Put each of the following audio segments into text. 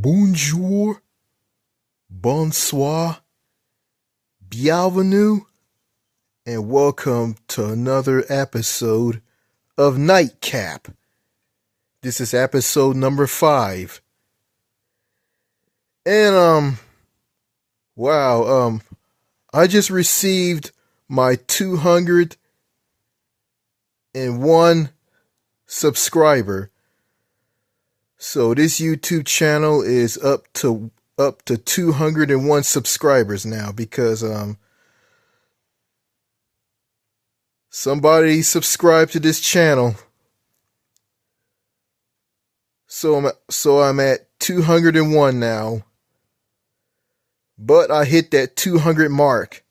Bonjour, bonsoir, bienvenue, and welcome to another episode of Nightcap. This is episode number 5. And, I just received my 201 subscriber. So this YouTube channel is up to 201 subscribers now because somebody subscribed to this channel. So I'm at 201 now. But I hit that 200 mark.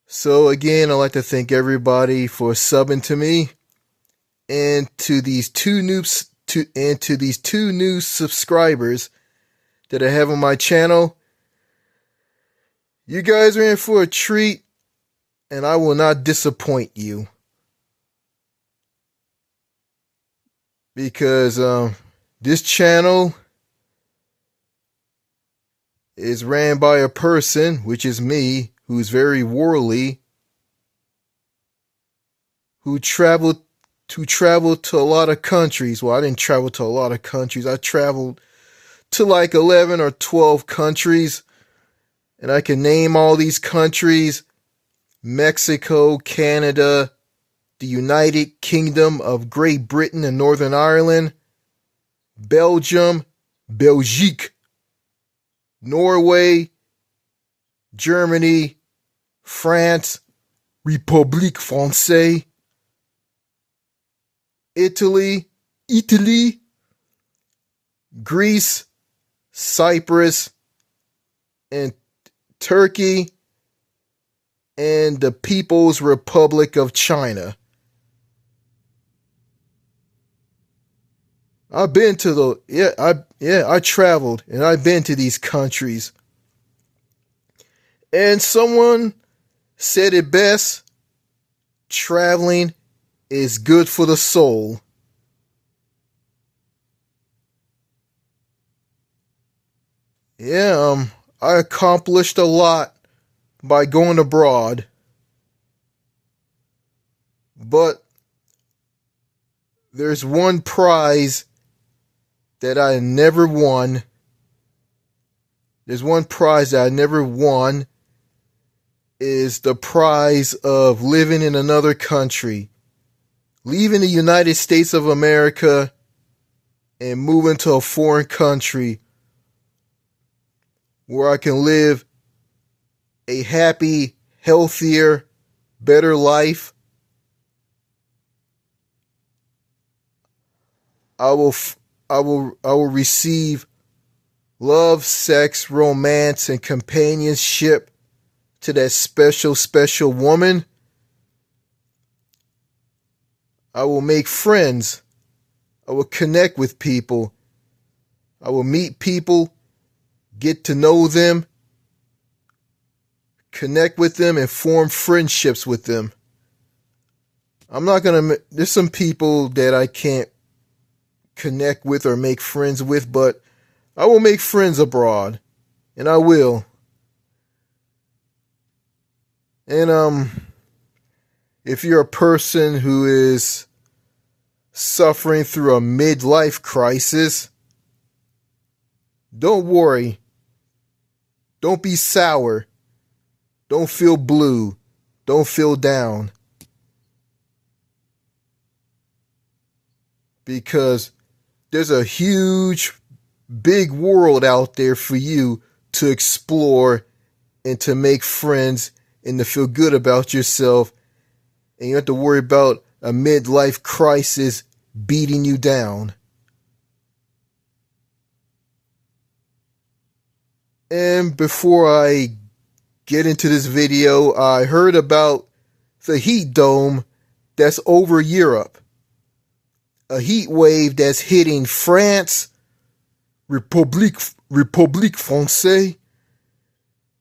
So again, I'd like to thank everybody for subbing to me. And to these two new subscribers that I have on my channel, you guys are in for a treat, and I will not disappoint you. Because this channel is ran by a person, which is me, who's very worldly, who traveled to a lot of countries. Well, I didn't travel to a lot of countries. I traveled to like 11 or 12 countries. And I can name all these countries: Mexico, Canada, the United Kingdom of Great Britain and Northern Ireland, Belgium, Belgique, Norway, Germany, France, République Française, Italy, Greece, Cyprus, and Turkey, and the People's Republic of China. I traveled and I've been to these countries. And someone said it best: traveling is good for the soul. I accomplished a lot by going abroad. But there's one prize that I never won. Is the prize of living in another country. Leaving the United States of America and moving to a foreign country where I can live a happy, healthier, better life. I will receive love, sex, romance, and companionship to that special, special woman. I will make friends. I will connect with people. I will meet people, get to know them, connect with them, and form friendships with them. There's some people that I can't connect with or make friends with, but I will make friends abroad. And I will. And if you're a person who is suffering through a midlife crisis, don't worry. Don't be sour. Don't feel blue. Don't feel down. Because there's a huge, big world out there for you to explore and to make friends and to feel good about yourself. And you don't have to worry about a midlife crisis beating you down. And before I get into this video, I heard about the heat dome that's over Europe. A heat wave that's hitting France, République Française,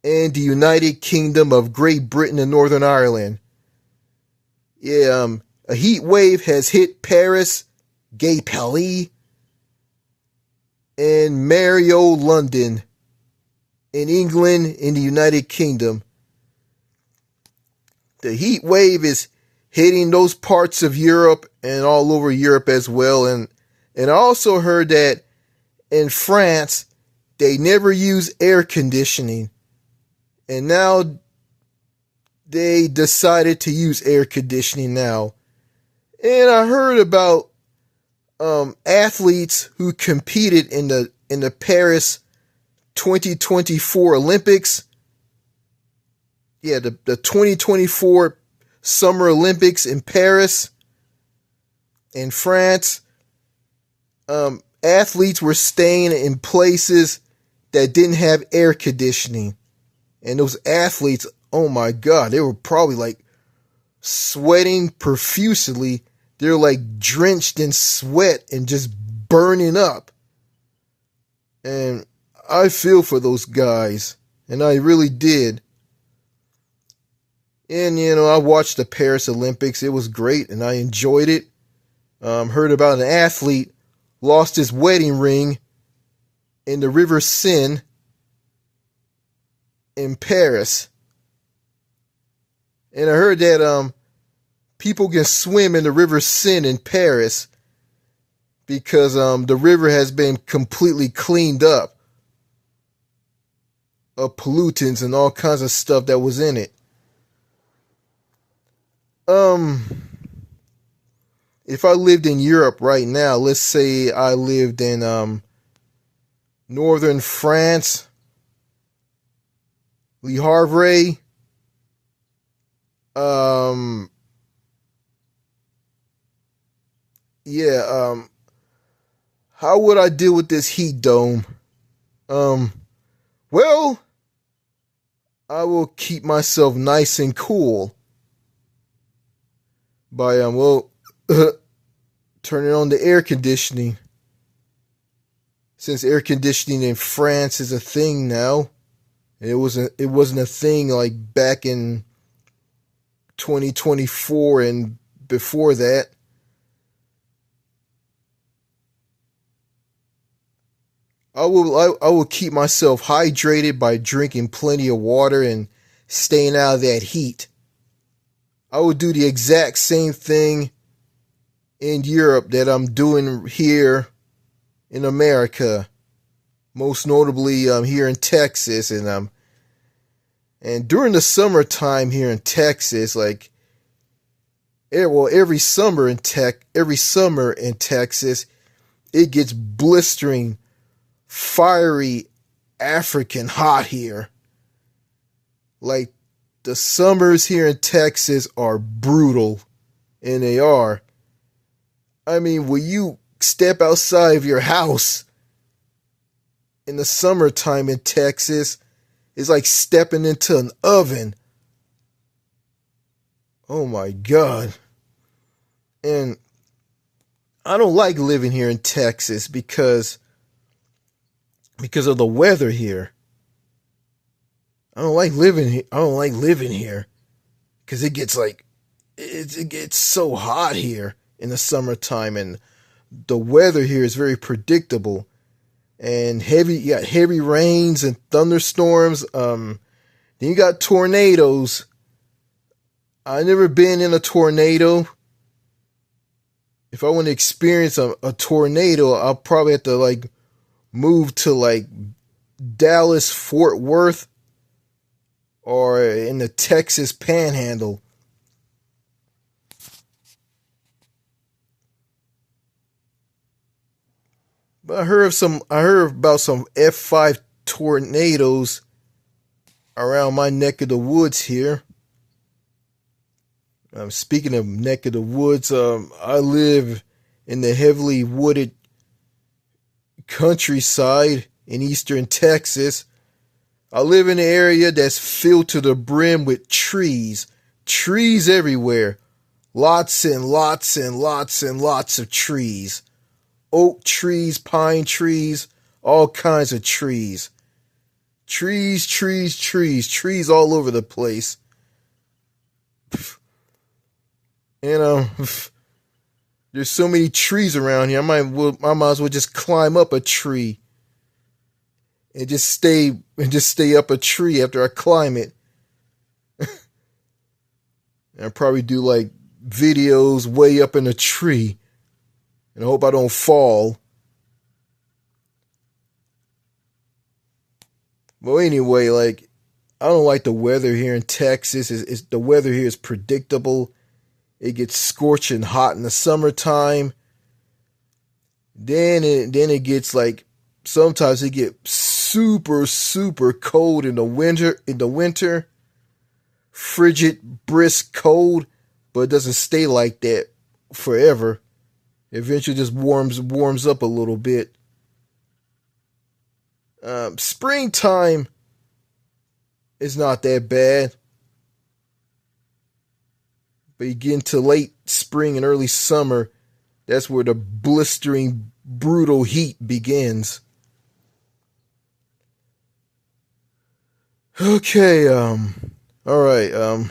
and the United Kingdom of Great Britain and Northern Ireland. A heat wave has hit Paris, Gay Palais, in Mario, London, in England, in the United Kingdom. The heat wave is hitting those parts of Europe and all over Europe as well. And I also heard that in France, they never use air conditioning. And now they decided to use air conditioning now. And I heard about athletes who competed in the Paris 2024 Olympics. Yeah, the 2024 Summer Olympics in Paris, in France. Athletes were staying in places that didn't have air conditioning. And those athletes, oh my God, they were probably like sweating profusely. They're like drenched in sweat and just burning up. And I feel for those guys. And I really did. And, I watched the Paris Olympics. It was great and I enjoyed it. Heard about an athlete lost his wedding ring in the River Seine in Paris. And I heard that people can swim in the River Seine in Paris because the river has been completely cleaned up of pollutants and all kinds of stuff that was in it. If I lived in Europe right now, let's say I lived in northern France, Le Havre, how would I deal with this heat dome? Well, I will keep myself nice and cool by turning on the air conditioning. Since air conditioning in France is a thing now, it wasn't a thing like back in 2024 and before that. I will keep myself hydrated by drinking plenty of water and staying out of that heat. I will do the exact same thing in Europe that I'm doing here in America, most notably here in Texas, and during the summertime here in Texas, like every summer in Texas, it gets blistering, fiery African hot here. Like the summers here in Texas are brutal, and they are. I mean, when you step outside of your house in the summertime in Texas, it's like stepping into an oven. Oh my God. And I don't like living here in Texas because of the weather here. I don't like living here because it gets so hot here in the summertime, and the weather here is very predictable and you got heavy rains and thunderstorms. Then you got tornadoes. I've never been in a tornado. If I want to experience a tornado, I'll probably have to move to Dallas, Fort Worth, or in the Texas Panhandle. But I heard about some F5 tornadoes around my neck of the woods here. Speaking of neck of the woods, I live in the heavily wooded countryside in eastern Texas. I live in an area that's filled to the brim with trees. Trees everywhere. Lots and lots and lots and lots of trees. Oak trees, pine trees, all kinds of trees. Trees all over the place. There's so many trees around here. I might as well just climb up a tree and just stay up a tree after I climb it. And I probably do like videos way up in a tree. And I hope I don't fall. Well, anyway, like, I don't like the weather here in Texas. The weather here is predictable. It gets scorching hot in the summertime. Then it gets like, sometimes it gets super, super cold in the winter. Frigid, brisk cold, but it doesn't stay like that forever. Eventually just warms up a little bit. Springtime is not that bad. But you get into late spring and early summer, that's where the blistering, brutal heat begins. Okay, all right,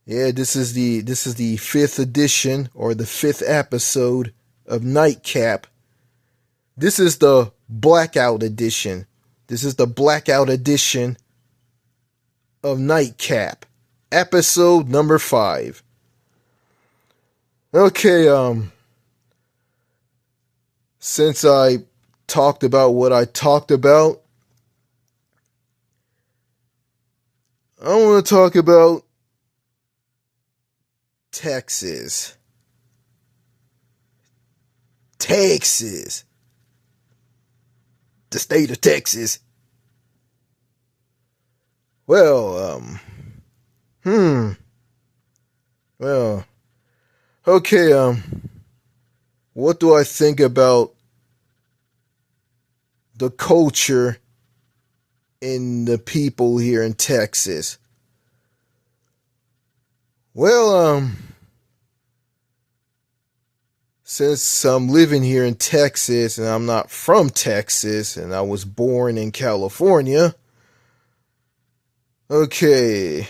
yeah, this is the fifth edition or the fifth episode of Nightcap. This is the Blackout edition. This is the Blackout edition of Nightcap, episode number 5. Okay, since I talked about what I talked about, I want to talk about Texas. Texas. The state of Texas. Well, well, okay, what do I think about the culture in the people here in Texas? Well, since I'm living here in Texas and I'm not from Texas and I was born in California, okay,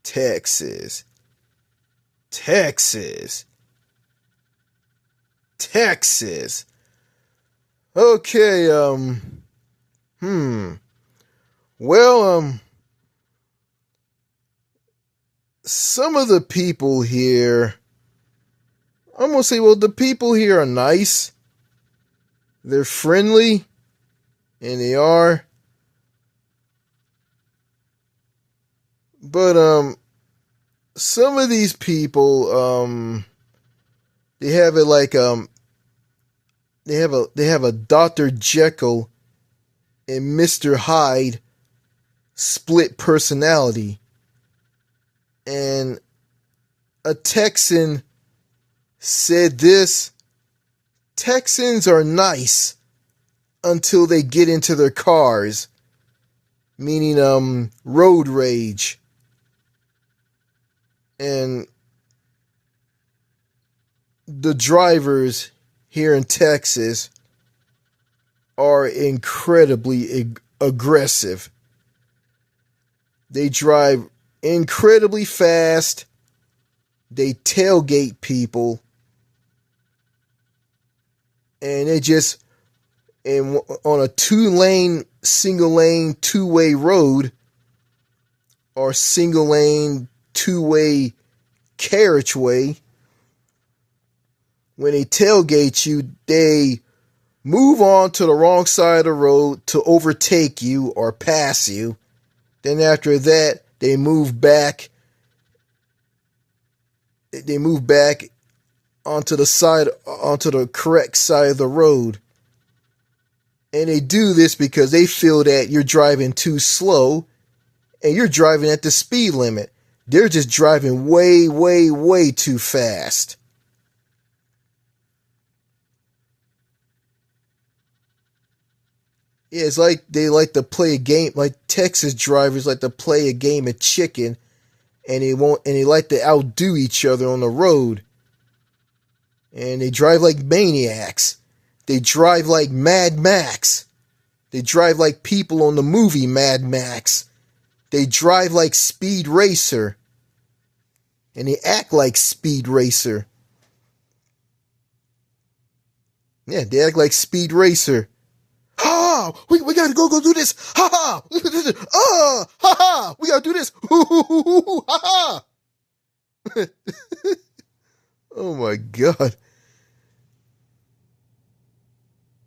Texas. Okay, well, some of the people here, I'm gonna say, well, the people here are nice. They're friendly, and they are. But, some of these people, they have it like, they have a Dr. Jekyll and Mr. Hyde split personality. And a Texan said this: Texans are nice until they get into their cars, meaning road rage. And the drivers here in Texas are incredibly aggressive. They drive incredibly fast. They tailgate people. And on a single lane, two-way road, or single lane, two-way carriageway, when they tailgate you, they move on to the wrong side of the road to overtake you or pass you. Then after that, they move back. They move back onto the correct side of the road. And they do this because they feel that you're driving too slow and you're driving at the speed limit. They're just driving way, way, way too fast. Yeah, it's like they like to play a game, like Texas drivers like to play a game of chicken, and they like to outdo each other on the road. And they drive like maniacs. They drive like Mad Max. They drive like people on the movie Mad Max. They drive like Speed Racer. And they act like Speed Racer. Yeah, they act like Speed Racer. ha, we gotta go do this. Ha ha, ha ha, we gotta do this. Ha ha. Oh my God.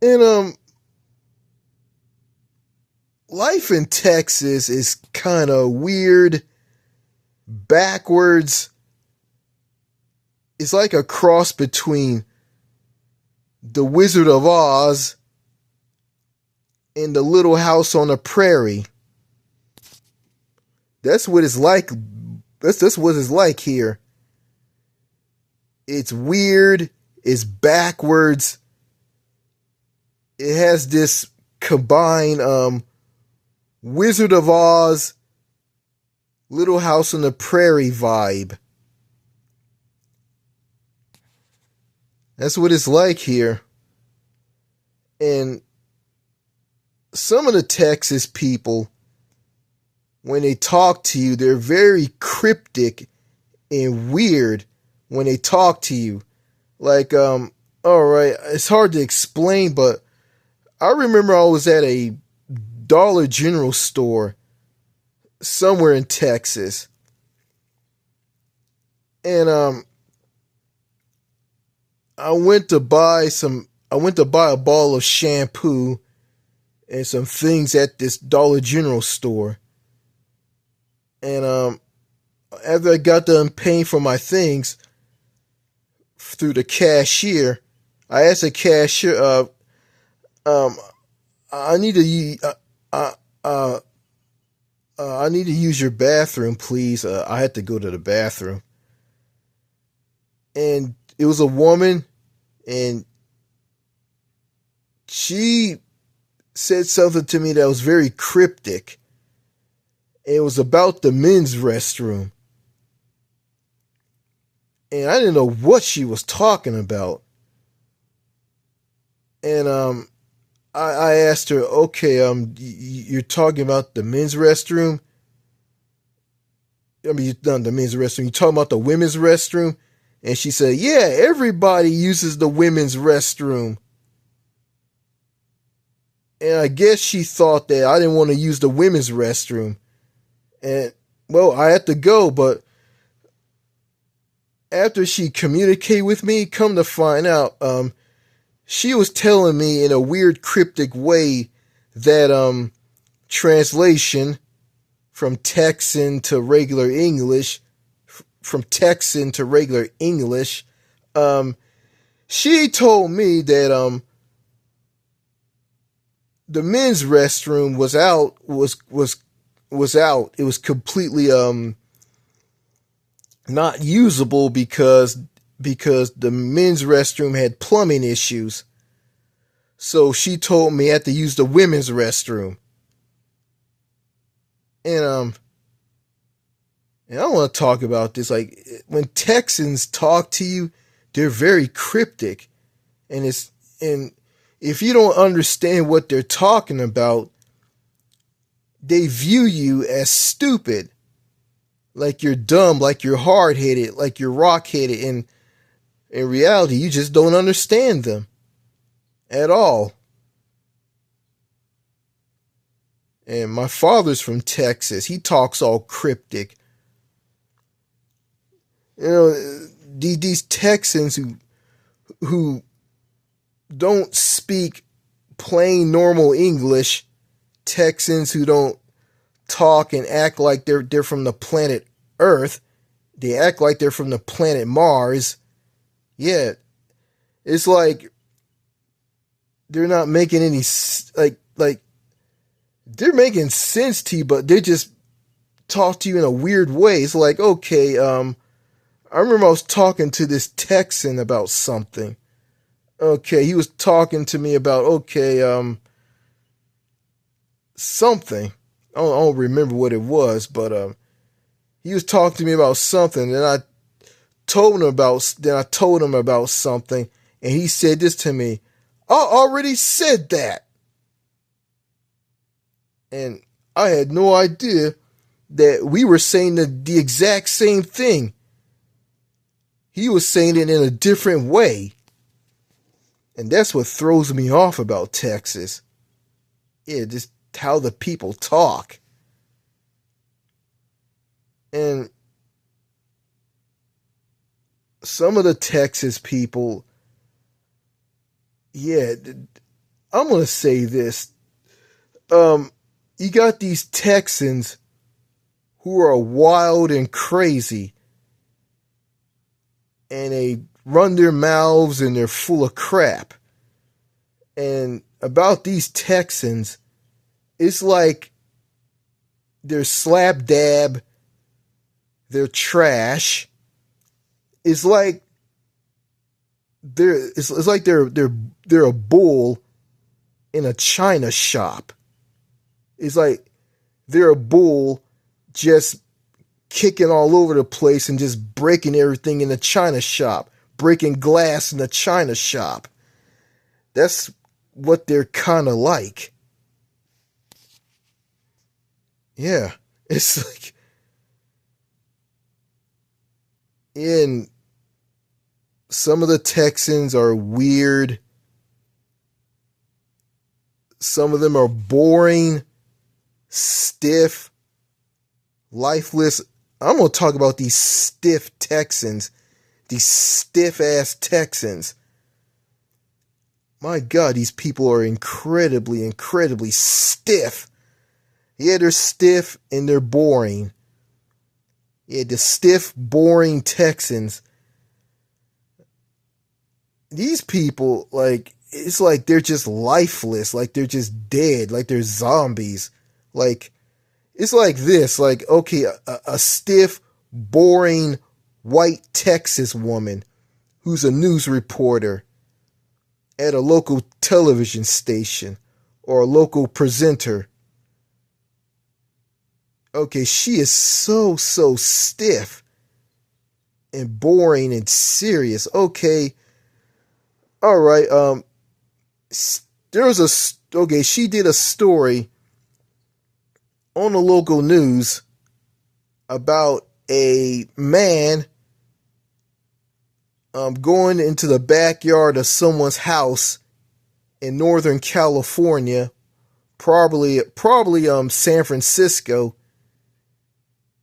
And life in Texas is kind of weird, backwards. It's like a cross between The Wizard of Oz and The Little House on the Prairie. That's what it's like. That's what it's like here. It's weird. It's backwards. It has this combined Wizard of Oz, Little House on the Prairie vibe. That's what it's like here. And some of the Texas people, when they talk to you, they're very cryptic and weird when they talk to you. Like, all right, it's hard to explain, but I remember I was at a Dollar General store somewhere in Texas. And I went to buy a bottle of shampoo and some things at this Dollar General store. And after I got done paying for my things through the cashier, I asked the cashier, I need to use your bathroom, please. I had to go to the bathroom. And it was a woman, and she said something to me that was very cryptic. It was about the men's restroom. And I didn't know what she was talking about. And I asked her, okay, you're talking about the men's restroom? I mean, not the men's restroom. You're talking about the women's restroom? And she said, yeah, everybody uses the women's restroom. And I guess she thought that I didn't want to use the women's restroom. And, well, I had to go, but after she communicated with me, come to find out, she was telling me in a weird cryptic way that translation from Texan to regular English, she told me that the men's restroom was out. It was completely not usable because the men's restroom had plumbing issues. So she told me I had to use the women's restroom. And I want to talk about this. Like, when Texans talk to you, they're very cryptic. And if you don't understand what they're talking about, they view you as stupid. Like you're dumb, like you're hard-headed, like you're rock-headed. And in reality, you just don't understand them at all. And my father's from Texas. He talks all cryptic. You know, these Texans who don't speak plain normal English, Texans who don't talk and act like they're from the planet Earth, they act like they're from the planet Mars. Yeah, it's like they're not making any like they're making sense to you, but they just talk to you in a weird way. It's like, okay, I remember I was talking to this Texan about something. Okay, he was talking to me about, something. I don't remember what it was, but he was talking to me about something, and I told him about something, and he said this to me: I already said that. And I had no idea that we were saying the exact same thing. He was saying it in a different way. And that's what throws me off about Texas. Yeah, just how the people talk. And some of the Texas people, yeah, I'm gonna say this. Um, you got these Texans who are wild and crazy, and they run their mouths and they're full of crap. And about these Texans, it's like they're slap dab, they're trash. It's like it's like they're a bull in a china shop. It's like they're a bull just kicking all over the place and just breaking everything in the china shop, breaking glass in the china shop. That's what they're kind of like. Yeah, it's like, and some of the Texans are weird. Some of them are boring, stiff, lifeless. I'm going to talk about these stiff Texans, these stiff ass Texans. My God, these people are incredibly, incredibly stiff. Yeah, they're stiff and they're boring. Yeah, the stiff, boring Texans. These people, like, it's like they're just lifeless, like they're just dead, like they're zombies. Like, it's like this, like, okay, a stiff, boring, white Texas woman who's a news reporter at a local television station or a local presenter. Okay, she is so stiff and boring and serious. Okay, all right. She did a story on the local news about a man going into the backyard of someone's house in Northern California, probably San Francisco.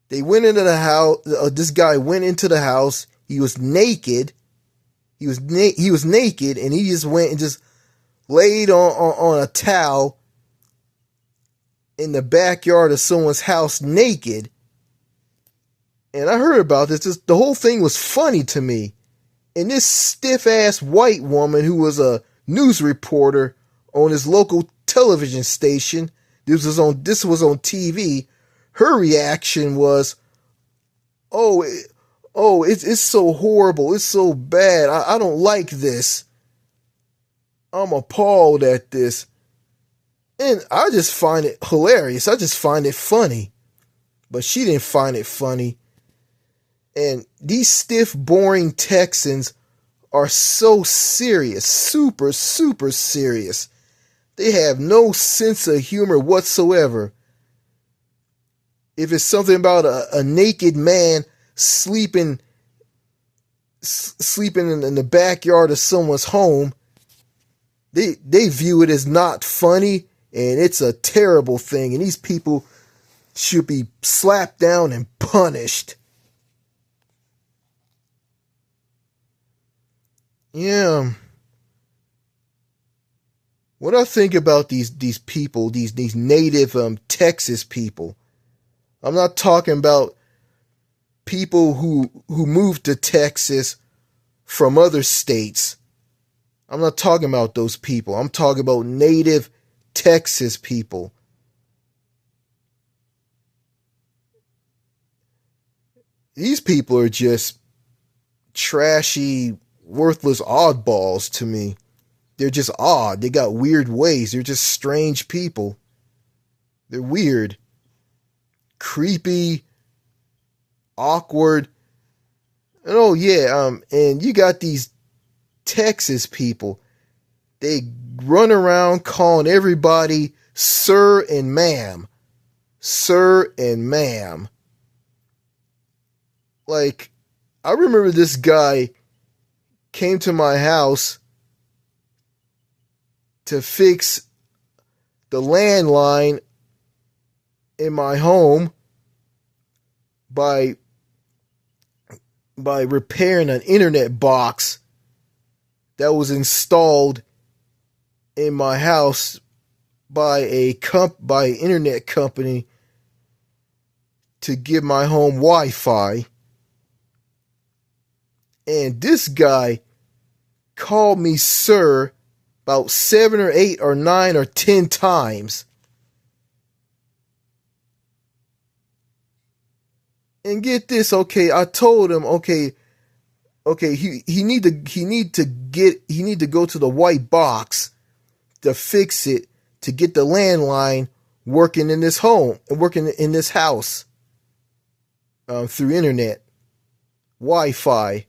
They went into the house. This guy went into the house. He was naked. He was naked, and he just went and just laid on a towel in the backyard of someone's house naked. And I heard about this. The whole thing was funny to me. And this stiff ass white woman who was a news reporter on his local television station, this was on TV. Her reaction was, it's so horrible. It's so bad. I don't like this. I'm appalled at this. And I just find it hilarious. I just find it funny. But she didn't find it funny. And these stiff, boring Texans are so serious. Super serious. They have no sense of humor whatsoever. If it's something about a naked man sleeping in the backyard of someone's home, they view it as not funny, and it's a terrible thing. And these people should be slapped down and punished. Yeah. What I think about these people, these native Texas people. I'm not talking about people who moved to Texas from other states. I'm not talking about those people. I'm talking about native Texas people. These people are just trashy, worthless oddballs to me. They're just odd. They got weird ways. They're just strange people. They're weird. Creepy, awkward. And and you got these Texas people. They run around calling everybody sir and ma'am. Sir and ma'am. Like, I remember this guy came to my house to fix the landline in my home by repairing an internet box that was installed in my house by by an internet company to give my home Wi-Fi. And this guy called me sir about 7 or 8 or 9 or 10 times. And get this, okay, I told him, okay, he need to go to the white box to fix it, to get the landline working in this home and working in this house through internet Wi-Fi.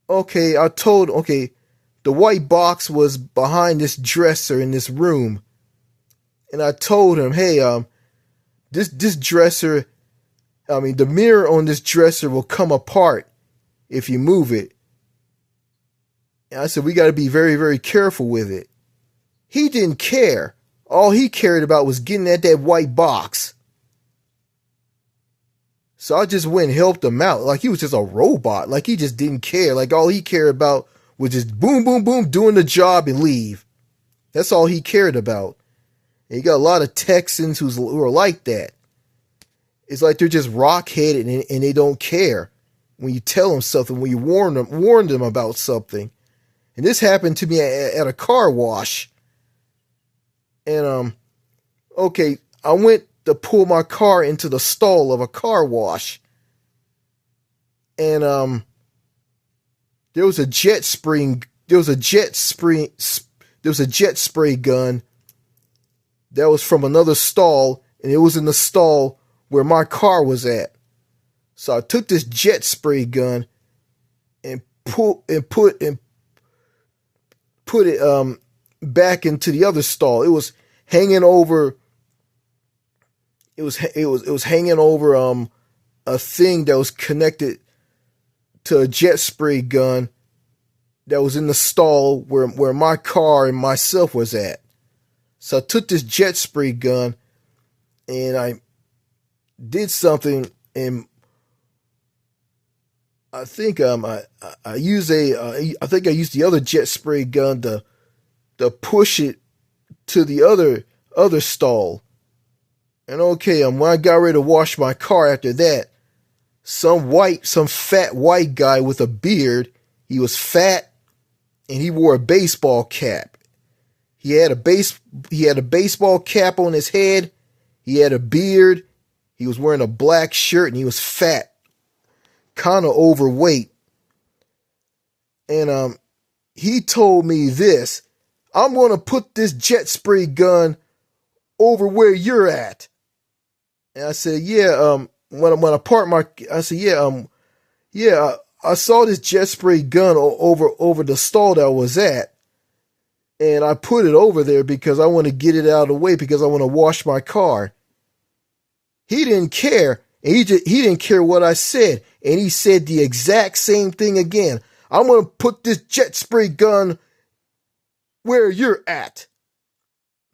Okay, I told, okay, the white box was behind this dresser in this room, and I told him, hey, this dresser, the mirror on this dresser will come apart if you move it. And I said, we got to be very, very careful with it. He didn't care. All he cared about was getting at that white box. So I just went and helped him out. Like he was just a robot. Like he just didn't care. Like all he cared about was just boom, boom, boom, doing the job and leave. That's all he cared about. And you got a lot of Texans who are like that. It's like they're just rock-headed and they don't care when you tell them something, when you warn them about something. And this happened to me at a car wash. And, okay, I went to pull my car into the stall of a car wash. And, there was a jet spray gun that was from another stall, and it was in the stall where my car was at. So I took this jet spray gun and put it back into the other stall. It was hanging over. It was hanging over a thing that was connected to a jet spray gun that was in the stall where my car and myself was at. So I took this jet spray gun and I did something, and I think I used the other jet spray gun to push it to the other stall. And okay, when I got ready to wash my car after that, some fat white guy with a beard, he was fat and he wore a baseball cap. He had a baseball cap on his head. He had a beard. He was wearing a black shirt and he was fat, kind of overweight. And he told me this: I'm going to put this jet spray gun over where you're at. And I said, yeah, when I parked I said, yeah, I saw this jet spray gun over the stall that I was at. And I put it over there because I want to get it out of the way because I want to wash my car. He didn't care. And he didn't care what I said. And he said the exact same thing again. I'm going to put this jet spray gun where you're at.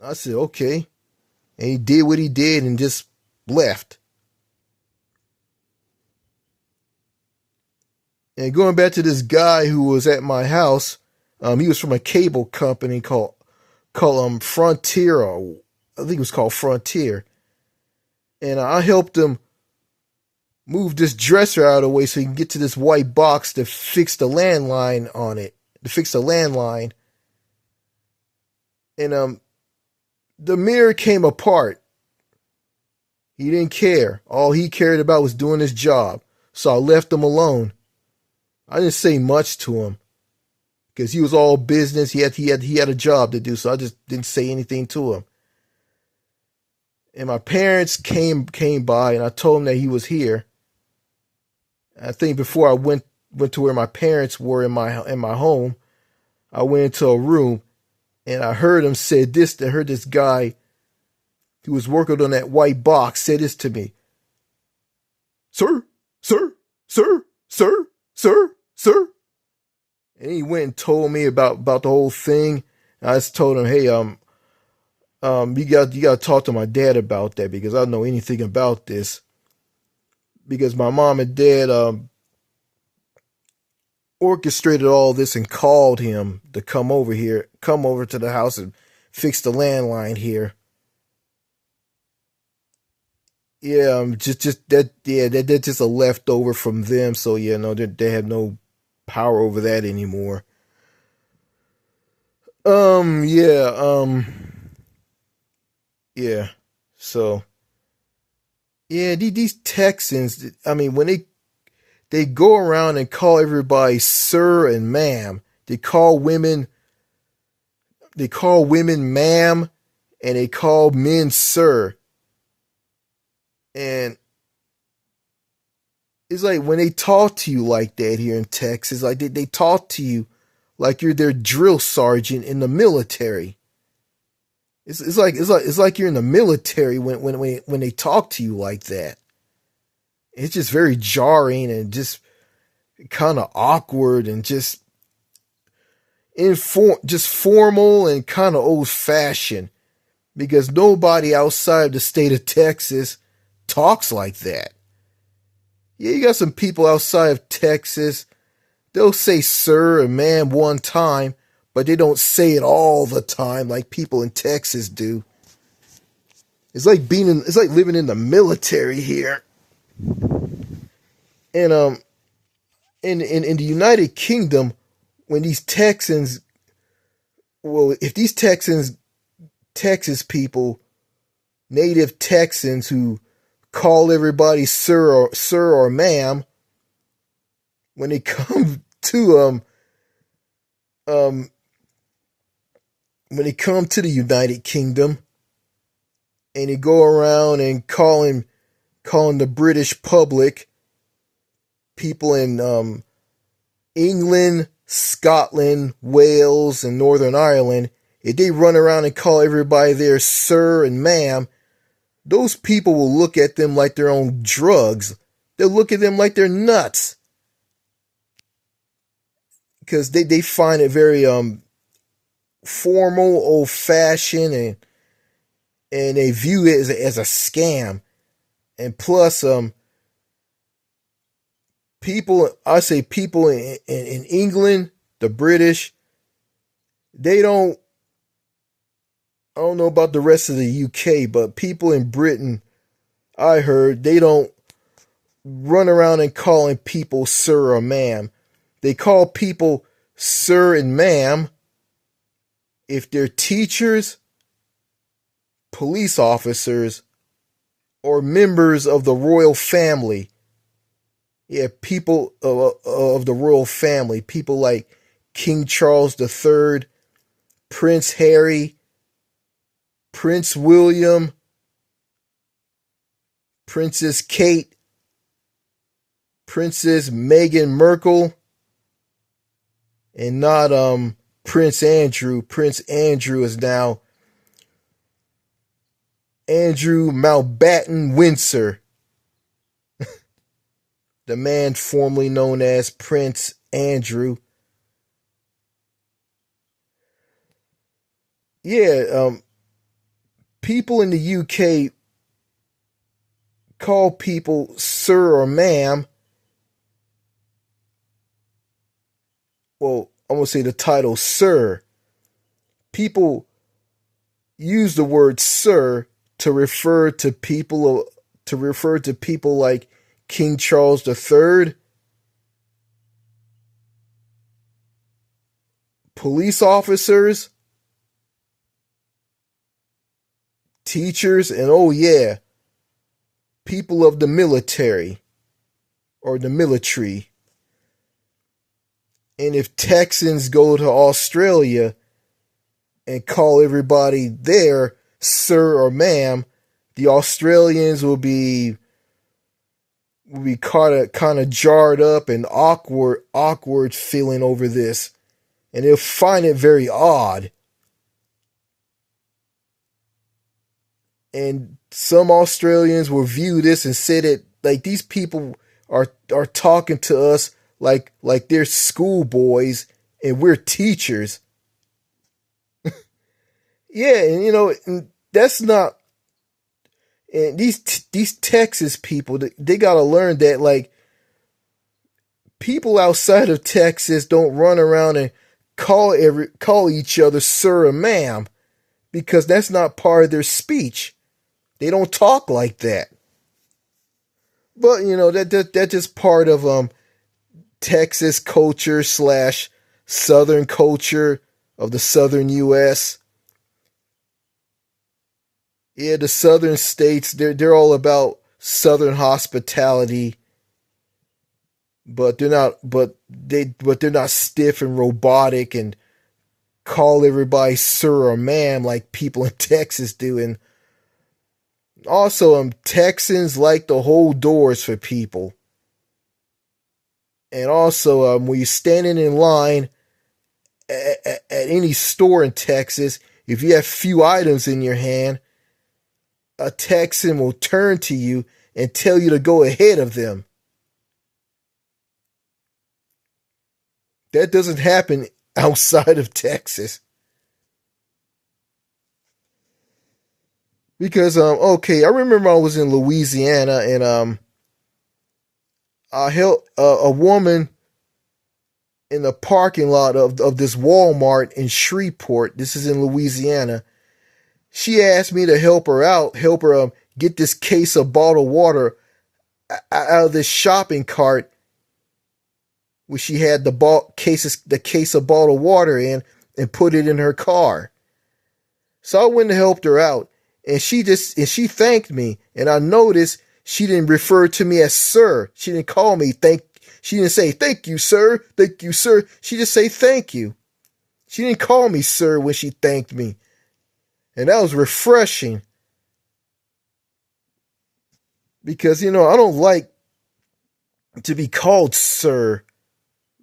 I said, okay. And he did what he did and just left. And going back to this guy who was at my house, he was from a cable company called Frontier, or I think it was called Frontier. And I helped him move this dresser out of the way so he can get to this white box to fix the landline on it, to fix the landline. And the mirror came apart. He didn't care. All he cared about was doing his job. So I left him alone. I didn't say much to him because he was all business. He had a job to do, so I just didn't say anything to him. And my parents came by, and I told them that he was here. I think before I went to where my parents were in my home, I went into a room, and I heard him say this. I heard this guy who was working on that white box say this to me: "Sir, sir, sir, sir, sir, sir." And he went and told me about the whole thing. And I just told him, hey, You got to talk to my dad about that because I don't know anything about this. Because my mom and dad orchestrated all this and called him to come over to the house and fix the landline here. Yeah, just that. Yeah, that's just a leftover from them. So yeah, no, they have no power over that anymore. Yeah, yeah. So yeah, these Texans. I mean, when they go around and call everybody sir and ma'am. They call women ma'am, and they call men sir. And it's like when they talk to you like that here in Texas, like they talk to you like you're their drill sergeant in the military. It's like you're in the military when they talk to you like that. It's just very jarring and just kind of awkward and just formal and kind of old fashioned because nobody outside the state of Texas talks like that. Yeah, you got some people outside of Texas. They'll say sir and ma'am one time, but they don't say it all the time like people in Texas do. It's like living in the military here. And in the United Kingdom, when these Texans, well, if these Texas people, native Texans who call everybody sir or ma'am, when they come to um when they come to the United Kingdom and they go around and calling the British public, people in England, Scotland, Wales, and Northern Ireland, if they run around and call everybody there sir and ma'am, those people will look at them like they're on drugs. They'll look at them like they're nuts. Because they find it very formal, old fashioned, and they view it as a scam. And plus, people in England, the British, they don't. I don't know about the rest of the UK, but people in Britain, I heard, they don't run around and calling people sir or ma'am. They call people sir and ma'am if they're teachers, police officers, or members of the royal family. Yeah, people of the royal family. People like King Charles III, Prince Harry, Prince William, Princess Kate, Princess Meghan Markle, and not Prince Andrew. Prince Andrew is now Andrew Mountbatten Windsor, the man formerly known as Prince Andrew. Yeah, people in the UK call people sir or ma'am. Well, I'm going to say the title sir. People use the word sir to refer to people like King Charles III, police officers, teachers, and oh yeah, people of the military or the military. And if Texans go to Australia and call everybody there sir or ma'am, the Australians will be kind of jarred up and awkward feeling over this, and they'll find it very odd. And some Australians will view this and say that like these people are talking to us like they're schoolboys and we're teachers. Yeah, and and that's not. And these Texas people, they gotta learn that like people outside of Texas don't run around and call each other sir or ma'am because that's not part of their speech. They don't talk like that. But that's just part of Texas culture slash Southern culture of the Southern U.S. Yeah, the Southern states they're all about Southern hospitality, but they're not stiff and robotic and call everybody sir or ma'am like people in Texas do. And also, Texans like to hold doors for people. And also, when you're standing in line at any store in Texas, if you have few items in your hand, a Texan will turn to you and tell you to go ahead of them. That doesn't happen outside of Texas. Because okay, I remember I was in Louisiana and I helped a woman in the parking lot of this Walmart in Shreveport. This is in Louisiana. She asked me to help her out, help her get this case of bottled water out of this shopping cart where she had the case of bottled water in and put it in her car. So I went and helped her out, and she thanked me, and I noticed she didn't refer to me as sir. She didn't call me She didn't say thank you, sir. Thank you, sir. She just say thank you. She didn't call me sir when she thanked me, and that was refreshing because I don't like to be called sir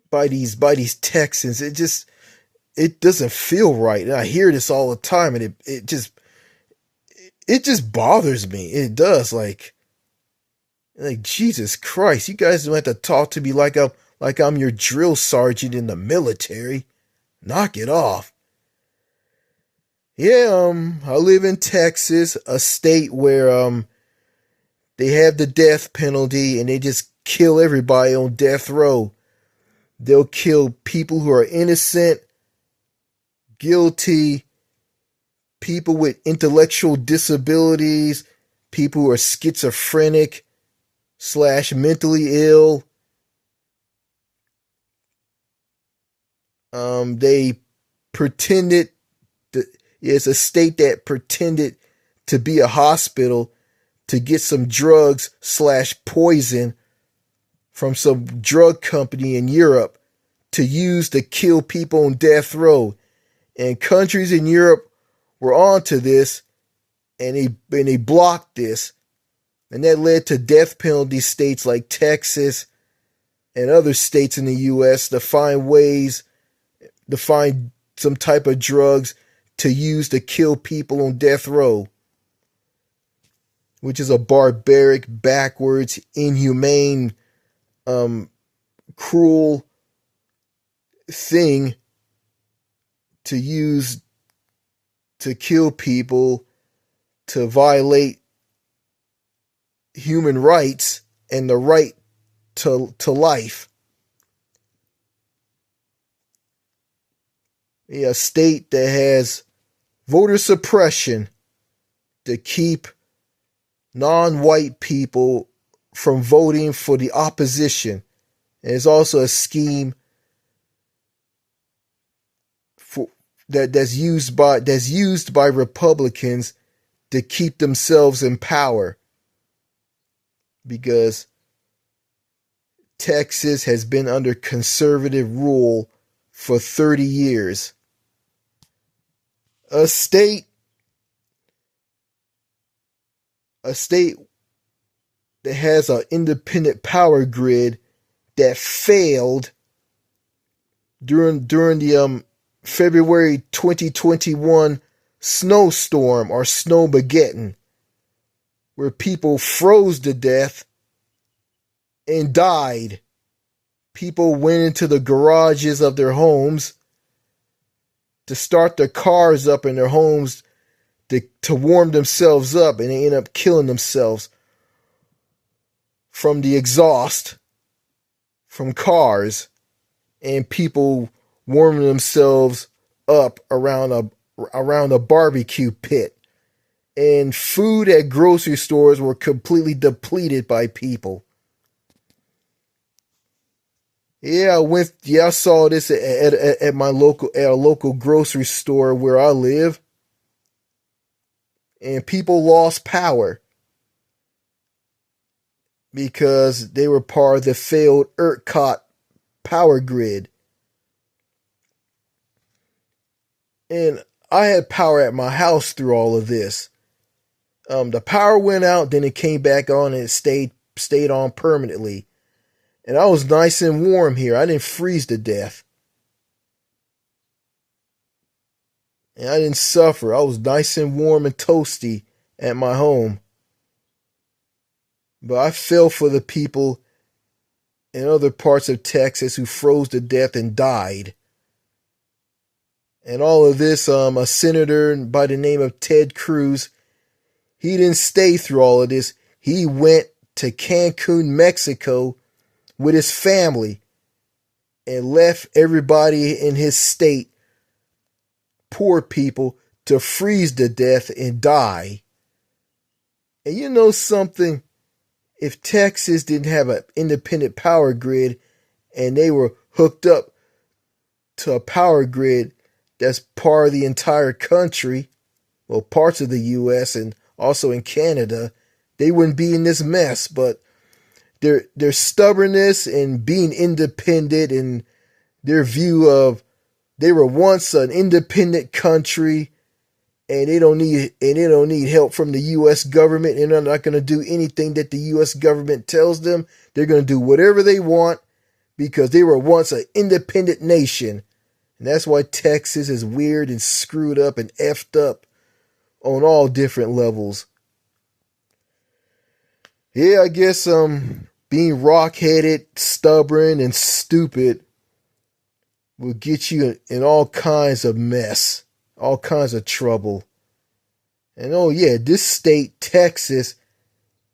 by these Texans. It doesn't feel right. And I hear this all the time, and it just bothers me. It does. Like Jesus Christ, you guys don't have to talk to me like I'm your drill sergeant in the military. Knock it off. Yeah, I live in Texas, a state where they have the death penalty and they just kill everybody on death row. They'll kill people who are innocent, guilty, people with intellectual disabilities, people who are schizophrenic / mentally ill. They pretended it's a state that pretended to be a hospital to get some drugs / poison from some drug company in Europe to use to kill people on death row. And countries in Europe were onto this, and they blocked this. And that led to death penalty states like Texas and other states in the U.S. to find ways to find some type of drugs to use to kill people on death row, which is a barbaric, backwards, inhumane, cruel thing to use to kill people, to violate human rights and the right to life. A state that has voter suppression to keep non-white people from voting for the opposition. And it's also a scheme that's used by Republicans to keep themselves in power, because Texas has been under conservative rule for 30 years. A state that has an independent power grid that failed during the February 2021 snowstorm or snowmageddon, where people froze to death and died. People went into the garages of their homes to start their cars up in their homes to warm themselves up, and they end up killing themselves from the exhaust from cars and people warming themselves up around a barbecue pit. And food at grocery stores were completely depleted by people. I saw this at my local grocery store where I live. And people lost power because they were part of the failed ERCOT power grid. And I had power at my house through all of this. The power went out, then it came back on, and it stayed on permanently. And I was nice and warm here. I didn't freeze to death. And I didn't suffer. I was nice and warm and toasty at my home. But I fell for the people in other parts of Texas who froze to death and died. And all of this, a senator by the name of Ted Cruz, he didn't stay through all of this. He went to Cancun, Mexico with his family and left everybody in his state, poor people, to freeze to death and die. And you know something? If Texas didn't have an independent power grid and they were hooked up to a power grid that's part of the entire country, well, parts of the U.S. and also in Canada, they wouldn't be in this mess. But their stubbornness and being independent and their view of they were once an independent country and they don't need help from the U.S. government, and they're not going to do anything that the U.S. government tells them. They're going to do whatever they want because they were once an independent nation. And that's why Texas is weird and screwed up and effed up on all different levels. Yeah, I guess being rock-headed, stubborn, and stupid will get you in all kinds of mess, all kinds of trouble. And oh yeah, this state, Texas,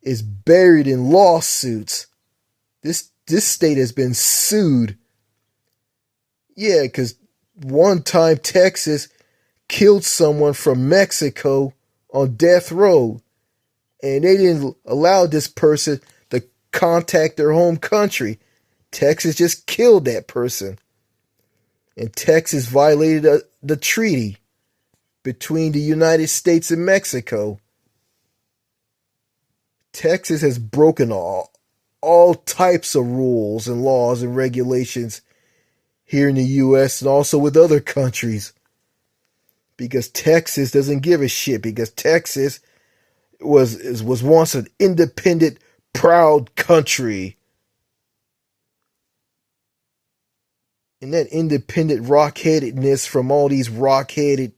is buried in lawsuits. This state has been sued. Yeah, because one time Texas killed someone from Mexico on death row, and they didn't allow this person to contact their home country. Texas just killed that person. And Texas violated the treaty between the United States and Mexico. Texas has broken all types of rules and laws and regulations here in the U.S. and also with other countries. Because Texas doesn't give a shit. Because Texas was once an independent, proud country. And that independent rock-headedness from all these rock-headed,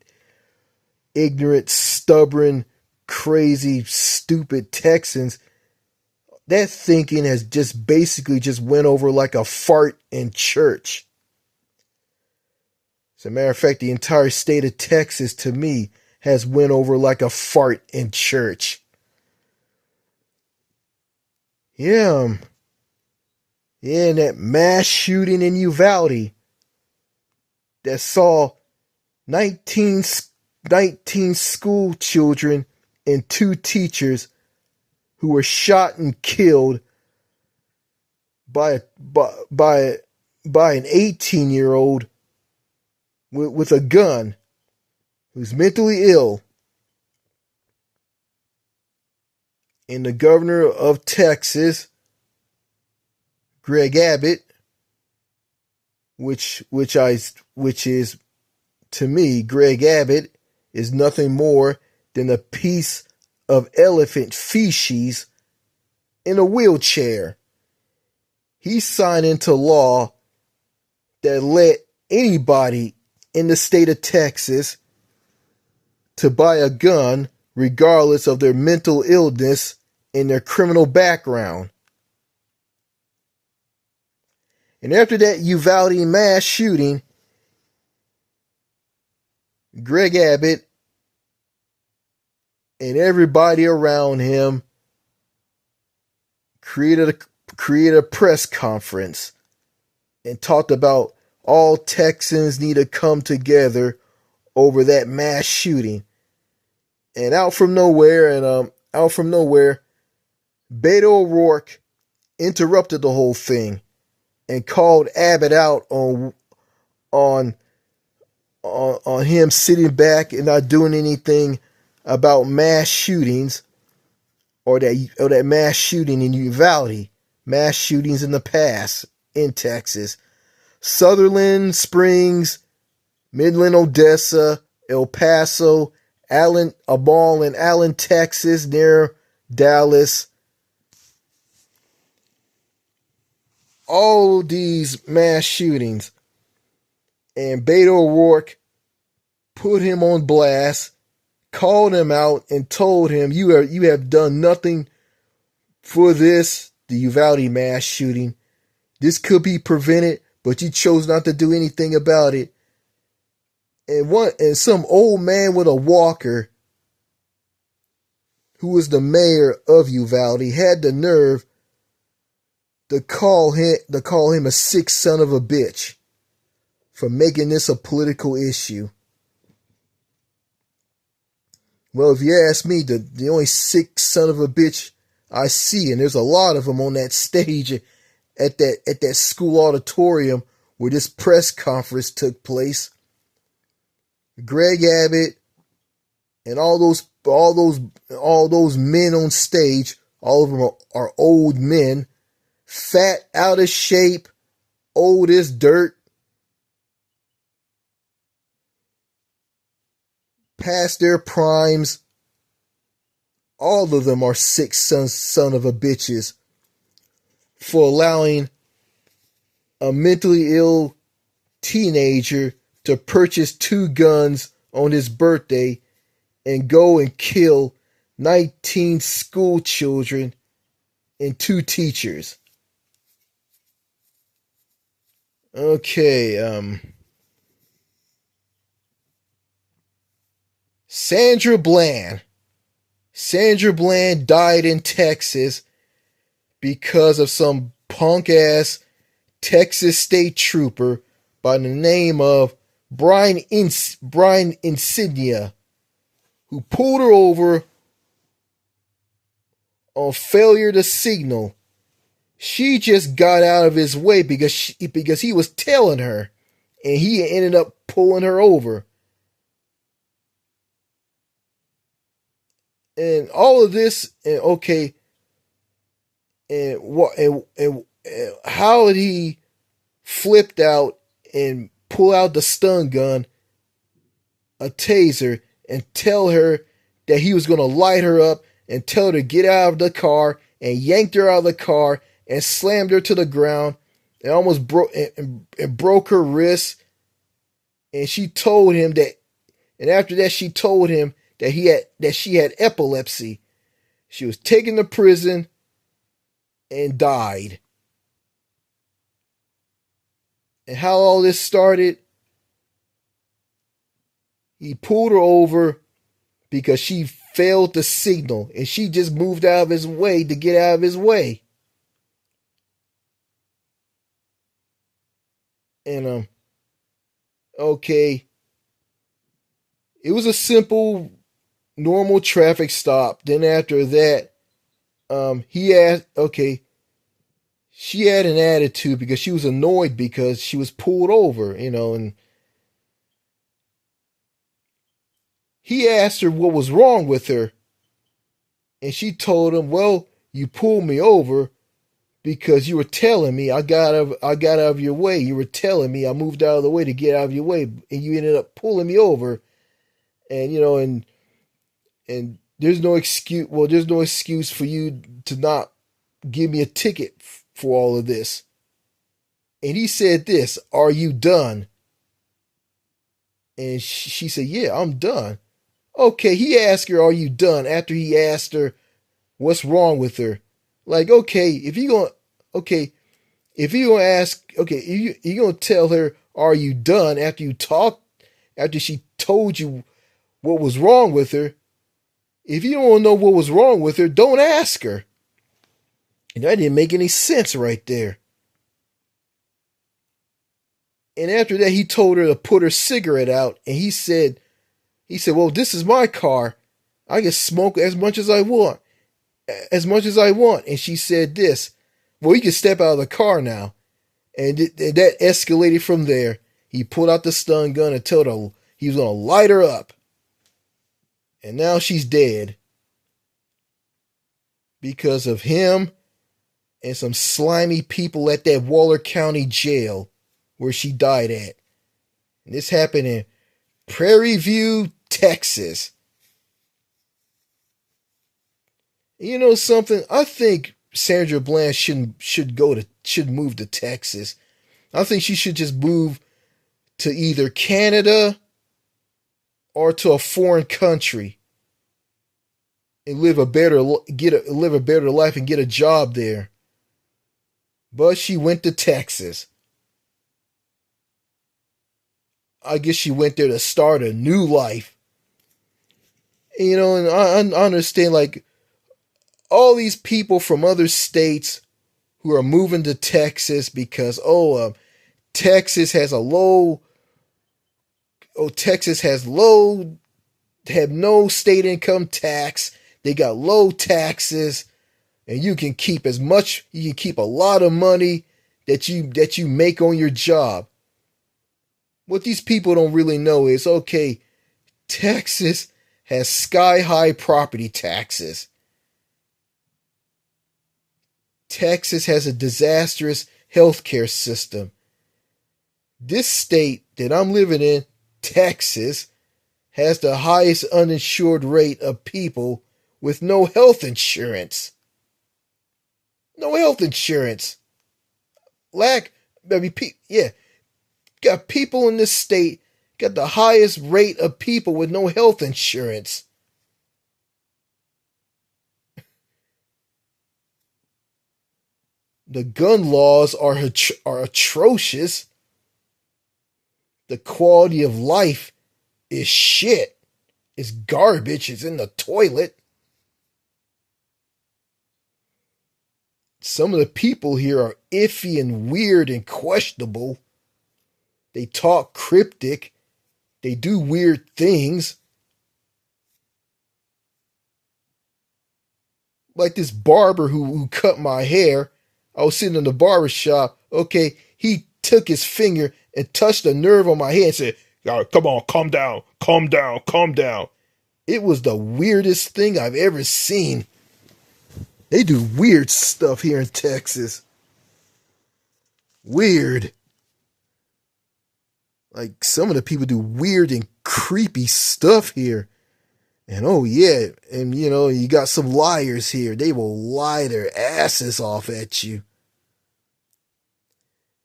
ignorant, stubborn, crazy, stupid Texans, that thinking has just basically just went over like a fart in church. As a matter of fact, the entire state of Texas, to me, has went over like a fart in church. Yeah, and that mass shooting in Uvalde that saw 19 school children and 2 teachers who were shot and killed by an 18-year-old with a gun who's mentally ill. And the governor of Texas, Greg Abbott, which is, to me, Greg Abbott is nothing more than a piece of elephant feces in a wheelchair. He signed into law that let anybody in the state of Texas to buy a gun regardless of their mental illness and their criminal background. And after that Uvalde mass shooting, Greg Abbott and everybody around him created a press conference and talked about all Texans need to come together over that mass shooting. And out from nowhere, Beto O'Rourke interrupted the whole thing and called Abbott out on him sitting back and not doing anything about mass shootings or that mass shooting in Uvalde, mass shootings in the past in Texas, Sutherland Springs, Midland, Odessa, El Paso, a mall in Allen, Texas, near Dallas. All these mass shootings. And Beto O'Rourke put him on blast, called him out, and told him, you have done nothing for this, the Uvalde mass shooting. This could be prevented, but you chose not to do anything about it. And some old man with a walker, who was the mayor of Uvalde, had the nerve to call him a sick son of a bitch for making this a political issue. Well, if you ask me, the only sick son of a bitch I see, and there's a lot of them on that stage at that school auditorium where this press conference took place, Greg Abbott and all those men on stage, all of them are old men, fat, out of shape, old as dirt, past their primes. All of them are sick son of a bitches for allowing a mentally ill teenager to purchase 2 guns on his birthday and go and kill 19 school children and 2 teachers. Okay, Sandra Bland. Sandra Bland died in Texas because of some punk-ass Texas state trooper by the name of Brian Insignia, who pulled her over on failure to signal. She just got out of his way because he was tailing her, and he ended up pulling her over. And all of this, and okay, and how he flipped out and pull out the stun gun, a taser, and tell her that he was going to light her up and tell her to get out of the car, and yanked her out of the car and slammed her to the ground and almost broke her wrist. And she told him that, and after that she told him that she had epilepsy. She was taken to prison and died. And how all this started, he pulled her over because she failed to signal, and she just moved out of his way to get out of his way. And okay, it was a simple, normal traffic stop. Then after that, she had an attitude because she was annoyed because she was pulled over, and he asked her what was wrong with her, and she told him, well, you pulled me over because you were telling me I got out of your way. You were telling me I moved out of the way to get out of your way, and you ended up pulling me over. And and there's no excuse. Well, there's no excuse for you to not give me a ticket for all of this. And he said this, are you done? And she said, yeah, I'm done. Okay, he asked her, are you done? After he asked her what's wrong with her. Like, okay, if you're going to tell her, are you done? After told you what was wrong with her. If you don't know what was wrong with her, don't ask her. And that didn't make any sense right there. And after that, he told her to put her cigarette out. And he said, well, this is my car. I can smoke as much as I want. As much as I want. And she said this, well, you can step out of the car now. And that escalated from there. He pulled out the stun gun and told her he was going to light her up. And now she's dead. Because of him and some slimy people at that Waller County jail where she died at. And this happened in Prairie View, Texas. You know something? I think Sandra Bland should move to Texas. I think she should just move to either Canada or to a foreign country and live a better life and get a job there. But she went to Texas. I guess she went there to start a new life. You know, and I understand, like, all these people from other states who are moving to Texas because, Texas has have no state income tax. They got low taxes, and you can keep a lot of money that you make on your job. What these people don't really know is, okay, Texas has sky-high property taxes. Texas has a disastrous healthcare system. This state that I'm living in, Texas, has the highest uninsured rate of people with no health insurance. No health insurance. Got people in this state, got the highest rate of people with no health insurance. The gun laws are atrocious. The quality of life is shit. It's garbage. It's in the toilet. Some of the people here are iffy and weird and questionable. They talk cryptic. They do weird things. Like this barber who cut my hair. I was sitting in the barber shop. Okay, he took his finger and touched a nerve on my head and said, come on, calm down, calm down, calm down. It was the weirdest thing I've ever seen. They do weird stuff here in Texas. Weird. Like, some of the people do weird and creepy stuff here. And oh yeah, and you know, you got some liars here. They will lie their asses off at you.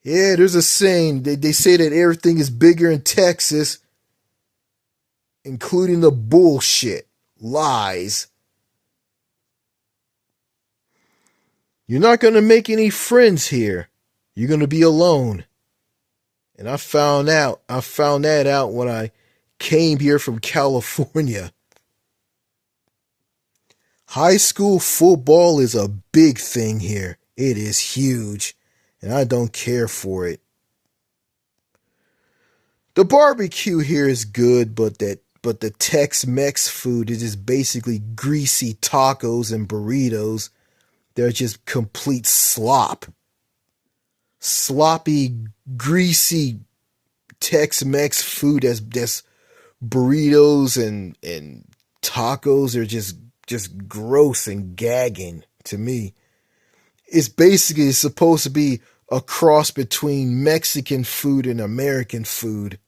Yeah, there's a saying. They say that everything is bigger in Texas, including the bullshit. Lies. You're not going to make any friends here. You're going to be alone. And I found that out when I came here from California. High school football is a big thing here. It is huge, and I don't care for it. The barbecue here is good, but the Tex-Mex food is just basically greasy tacos and burritos. They're just complete slop. Sloppy, greasy Tex-Mex food that's burritos and tacos are just gross and gagging to me. It's basically supposed to be a cross between Mexican food and American food.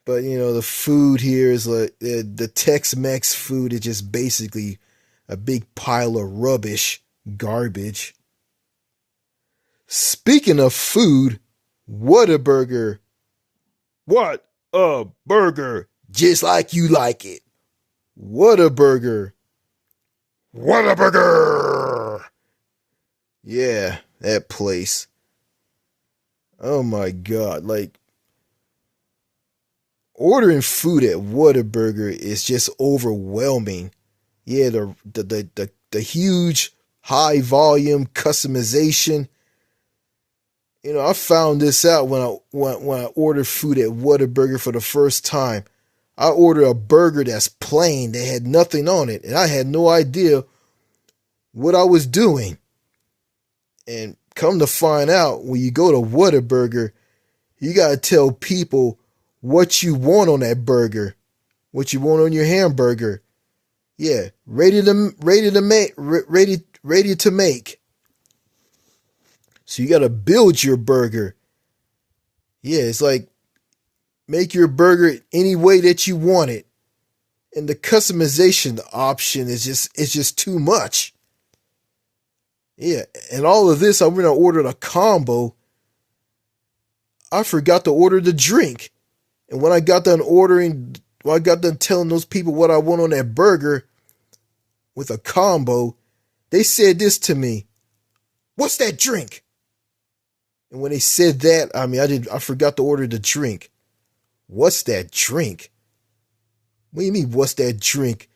But, you know, the food here is like, the Tex-Mex food is just basically a big pile of rubbish, garbage. Speaking of food, Whataburger. What a burger. Just like you like it. Whataburger. Whataburger. Yeah, that place. Oh my God. Like, Ordering food at Whataburger is just overwhelming. Yeah, the huge high volume customization. I found this out when I ordered food at Whataburger for the first time. I ordered a burger that's plain, that had nothing on it, and I had no idea what I was doing. And come to find out, when you go to Whataburger, you gotta tell people what you want on that burger, what you want on your hamburger. Yeah, ready to make. So you gotta build your burger. Yeah, it's like make your burger any way that you want it. And the customization option is just too much. Yeah, and all of this, I'm gonna order a combo. I forgot to order the drink. And when I got done telling those people what I want on that burger with a combo, they said this to me. "What's that drink?" And when they said that, I forgot to order the drink. What's that drink? What do you mean, what's that drink?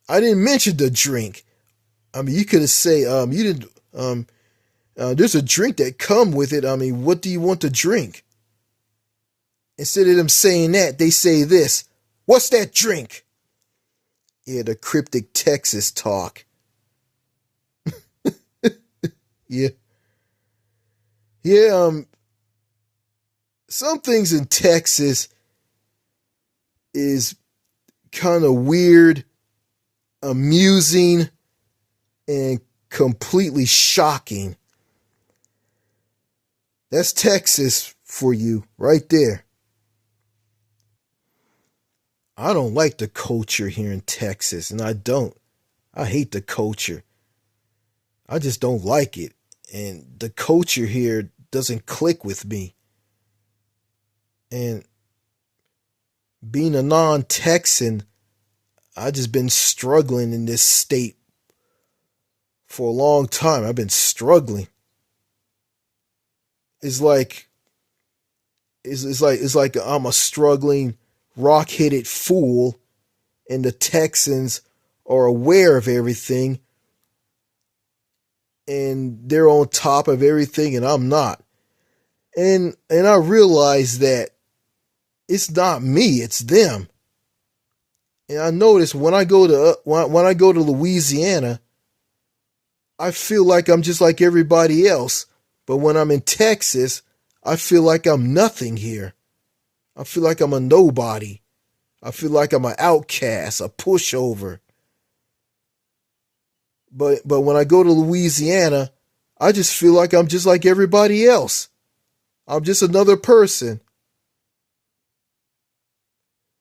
I didn't mention the drink. You could have said, you didn't, there's a drink that come with it. What do you want to drink? Instead of them saying that, they say this. "What's that drink?" Yeah, the cryptic Texas talk. Yeah. Yeah, some things in Texas is kind of weird, amusing, and completely shocking. That's Texas for you right there. I don't like the culture here in Texas, and I don't. I hate the culture. I just don't like it. And the culture here doesn't click with me. And being a non-Texan, I just been struggling in this state for a long time. I've been struggling. It's like I'm a struggling, rock-headed fool, and the Texans are aware of everything, and they're on top of everything, and I'm not. And I realize that it's not me, it's them. And I notice when I go to Louisiana, I feel like I'm just like everybody else. But when I'm in Texas, I feel like I'm nothing here. I feel like I'm a nobody. I feel like I'm an outcast, a pushover. But when I go to Louisiana, I just feel like I'm just like everybody else. I'm just another person.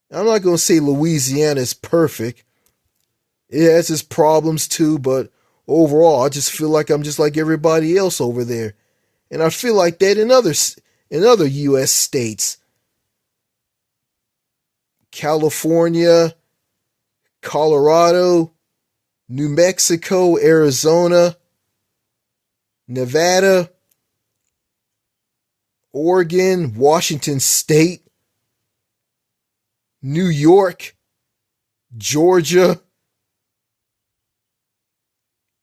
I'm not going to say Louisiana is perfect. It has its problems too, but overall, I just feel like I'm just like everybody else over there. And I feel like that in other U.S. states. California, Colorado, New Mexico, Arizona, Nevada, Oregon, Washington State, New York, Georgia,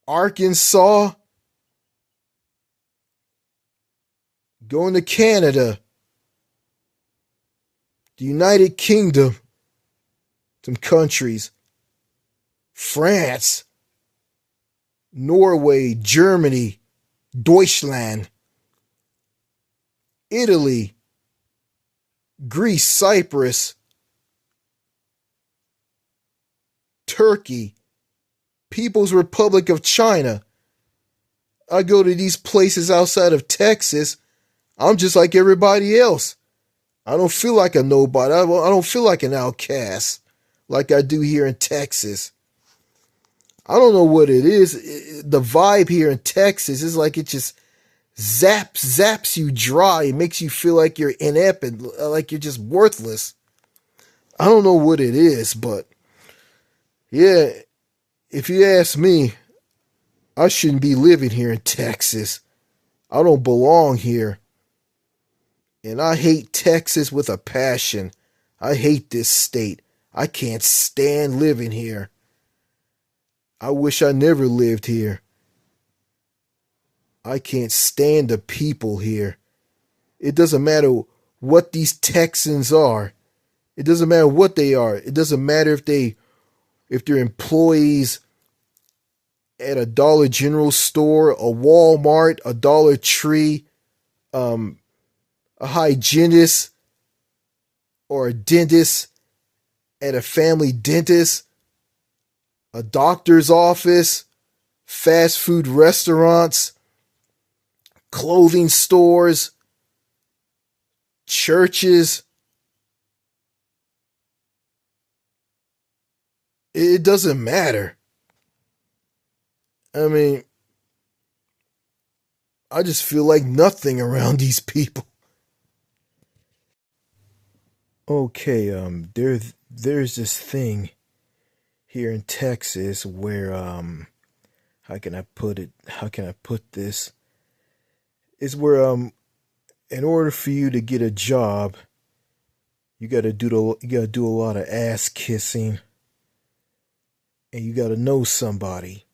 Arkansas, going to Canada, the United Kingdom, some countries, France, Norway, Germany, Deutschland, Italy, Greece, Cyprus, Turkey, People's Republic of China. I go to these places outside of Texas, I'm just like everybody else. I don't feel like a nobody. I don't feel like an outcast like I do here in Texas. I don't know what it is. The vibe here in Texas is like it just zaps you dry. It makes you feel like you're inept and like you're just worthless. I don't know what it is, but yeah, if you ask me, I shouldn't be living here in Texas. I don't belong here. And I hate Texas with a passion. I hate this state. I can't stand living here. I wish I never lived here. I can't stand the people here. It doesn't matter what these Texans are. It doesn't matter what they are. It doesn't matter if they're employees at a Dollar General store, a Walmart, a Dollar Tree, a hygienist or a dentist at a family dentist, a doctor's office, fast food restaurants, clothing stores, churches. It doesn't matter. I mean, I just feel like nothing around these people. Okay, there's this thing here in Texas where how can I put it? How can I put this? It's where in order for you to get a job, you gotta do a lot of ass kissing, and you gotta know somebody.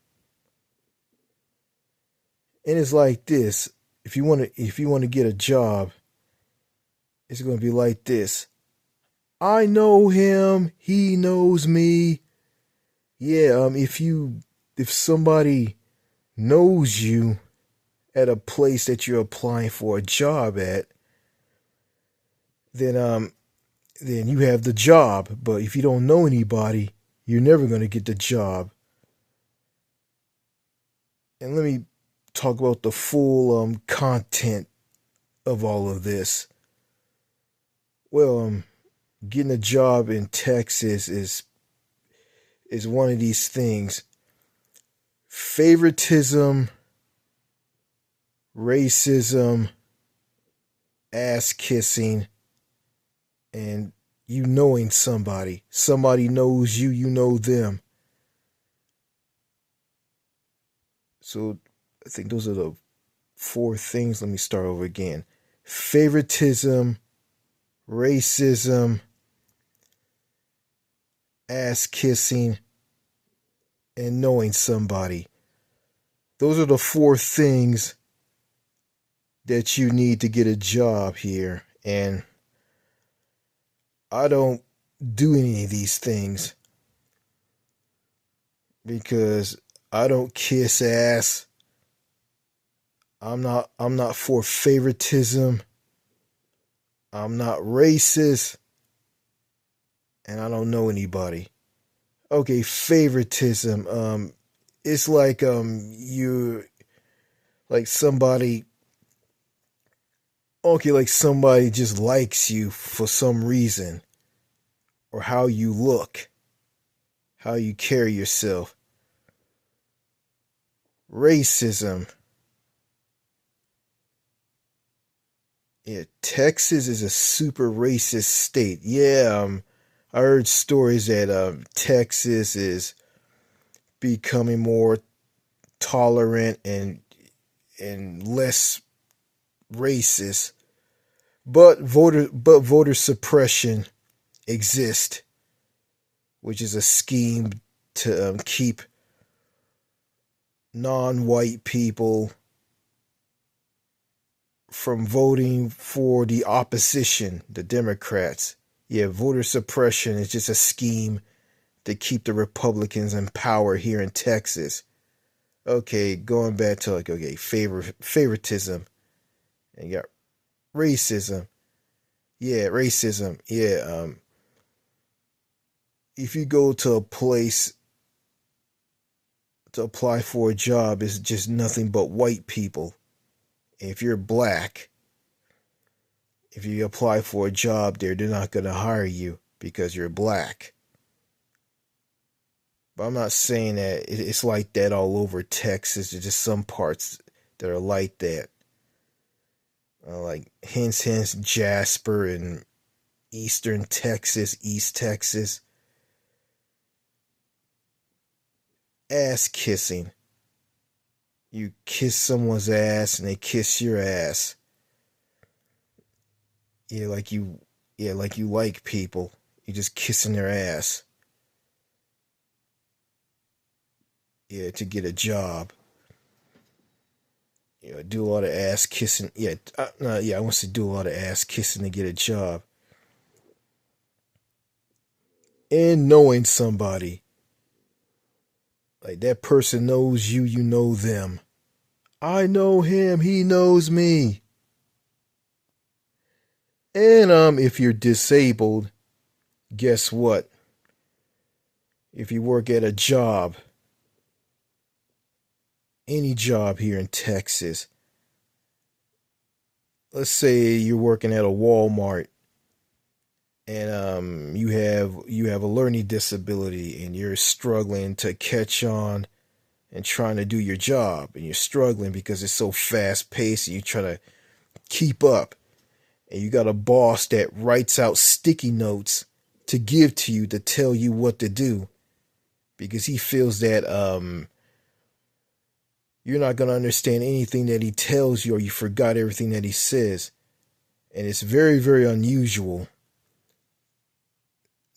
And it's like this: if you want to get a job, it's gonna be like this. I know him. He knows me. Yeah. If somebody knows you at a place that you're applying for a job at, then you have the job. But if you don't know anybody, you're never going to get the job. And let me talk about the full content of all of this. Well, getting a job in Texas is one of these things. Favoritism, racism, ass kissing, and you knowing somebody. Somebody knows you, you know them. So I think those are the four things. Let me start over again. Favoritism, racism, ass kissing, and knowing somebody. Those are the four things that you need to get a job here. And I don't do any of these things because I don't kiss ass. I'm not for favoritism. I'm not racist. And I don't know anybody. Okay, favoritism. It's like you like somebody okay, like somebody just likes you for some reason, or how you look, how you carry yourself. Racism. Yeah, Texas is a super racist state. Yeah, I heard stories that Texas is becoming more tolerant and less racist, but voter suppression exists, which is a scheme to keep non-white people from voting for the opposition, the Democrats. Yeah, voter suppression is just a scheme to keep the Republicans in power here in Texas. Okay, going back to favoritism. And you got racism. Yeah, racism. Yeah, if you go to a place to apply for a job, it's just nothing but white people. If you're black, if you apply for a job there, they're not going to hire you because you're black. But I'm not saying that it's like that all over Texas. There's just some parts that are like that. Like hence, Jasper and Eastern Texas, East Texas. Ass kissing. You kiss someone's ass and they kiss your ass. Yeah, like you Yeah, like you like people. You're just kissing their ass. Yeah, to get a job. Do a lot of ass kissing. Yeah, I want to do a lot of ass kissing to get a job. And knowing somebody. Like that person knows you, you know them. I know him, he knows me. And if you're disabled, guess what? If you work at a job, any job here in Texas, let's say you're working at a Walmart and you have a learning disability and you're struggling to catch on and trying to do your job, and you're struggling because it's so fast paced and you try to keep up, and you got a boss that writes out sticky notes to give to you to tell you what to do because he feels that you're not going to understand anything that he tells you, or you forgot everything that he says. And it's very, very unusual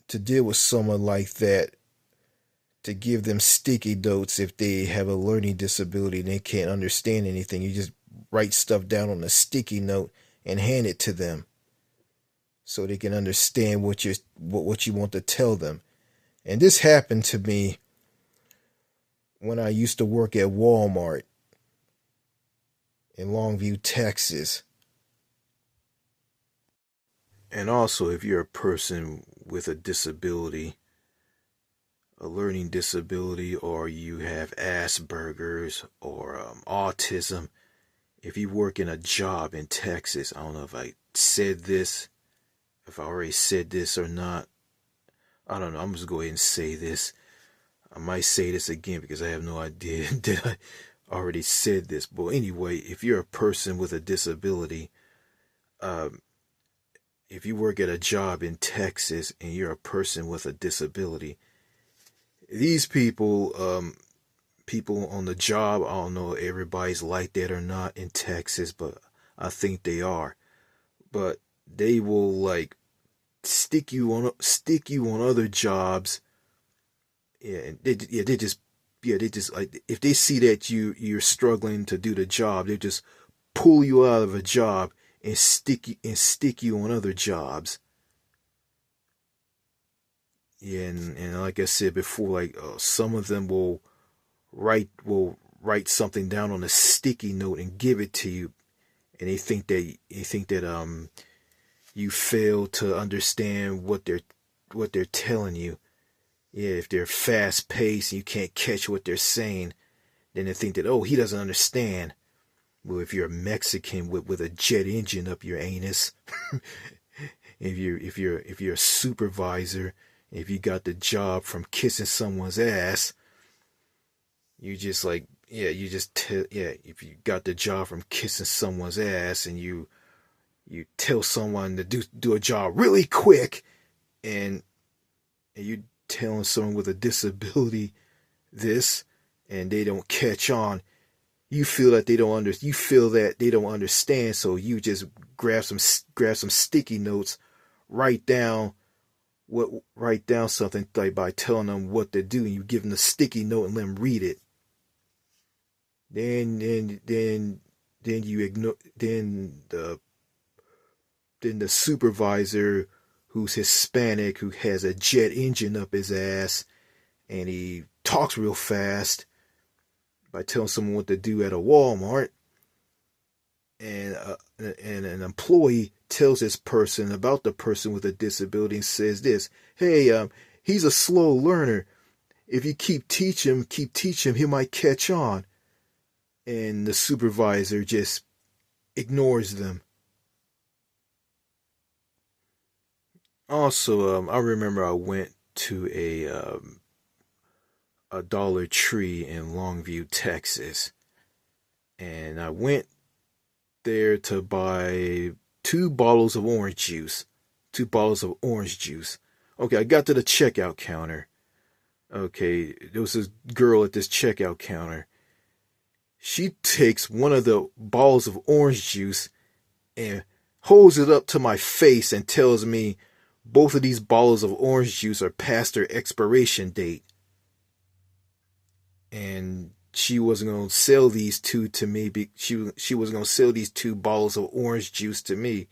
to deal with someone like that, to give them sticky notes if they have a learning disability and they can't understand anything. You just write stuff down on a sticky note and hand it to them so they can understand what you want to tell them. And this happened to me when I used to work at Walmart in Longview, Texas. And also, if you're a person with a disability, a learning disability, or you have Asperger's or autism, if you work in a job in Texas, I don't know if I said this, if I already said this or not. I don't know. I'm just going to go ahead and say this. I might say this again because I have no idea that I already said this. But anyway, if you're a person with a disability, if you work at a job in Texas and you're a person with a disability, these people, people on the job, I don't know if everybody's like that or not in Texas, but I think they are. But they will like stick you on other jobs. Yeah, they just like, if they see that you're struggling to do the job, they just pull you out of a job and stick you on other jobs. Yeah, and like I said before, like some of them will write something down on a sticky note and give it to you, and they think that you fail to understand what they're telling you. Yeah, if they're fast paced and you can't catch what they're saying, then they think that, oh, he doesn't understand. Well, if you're a Mexican with a jet engine up your anus, if you're a supervisor, if you got the job from kissing someone's ass, you just like, yeah, if you got the job from kissing someone's ass and you tell someone to do a job really quick, and you telling someone with a disability this, and they don't catch on, you feel that they don't understand, so you just grab some sticky notes, write down something like by telling them what to do, and you give them the sticky note and let them read it. Then you ignore then the supervisor, who's Hispanic, who has a jet engine up his ass, and he talks real fast by telling someone what to do at a Walmart, and an employee tells this person about the person with a disability and says this, hey, he's a slow learner. If you keep teach him, he might catch on. And the supervisor just ignores them. Also, I remember I went to a Dollar Tree in Longview, Texas, and I went there to buy 2 bottles of orange juice. 2 bottles of orange juice. Okay, I got to the checkout counter. Okay, there was this girl at this checkout counter. She takes one of the bottles of orange juice and holds it up to my face and tells me both of these bottles of orange juice are past their expiration date. And she wasn't going to sell these two to me. She was going to sell these 2 bottles of orange juice to me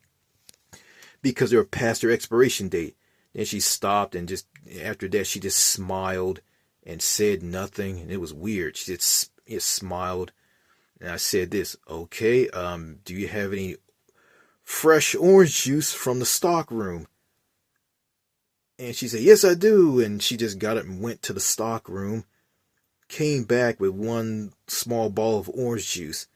because they were past their expiration date. Then she stopped, and just after that, she just smiled and said nothing. And it was weird. She just smiled. And I said this, okay, do you have any fresh orange juice from the stock room? And she said, yes, I do. And she just got up and went to the stock room, came back with 1 small bottle of orange juice.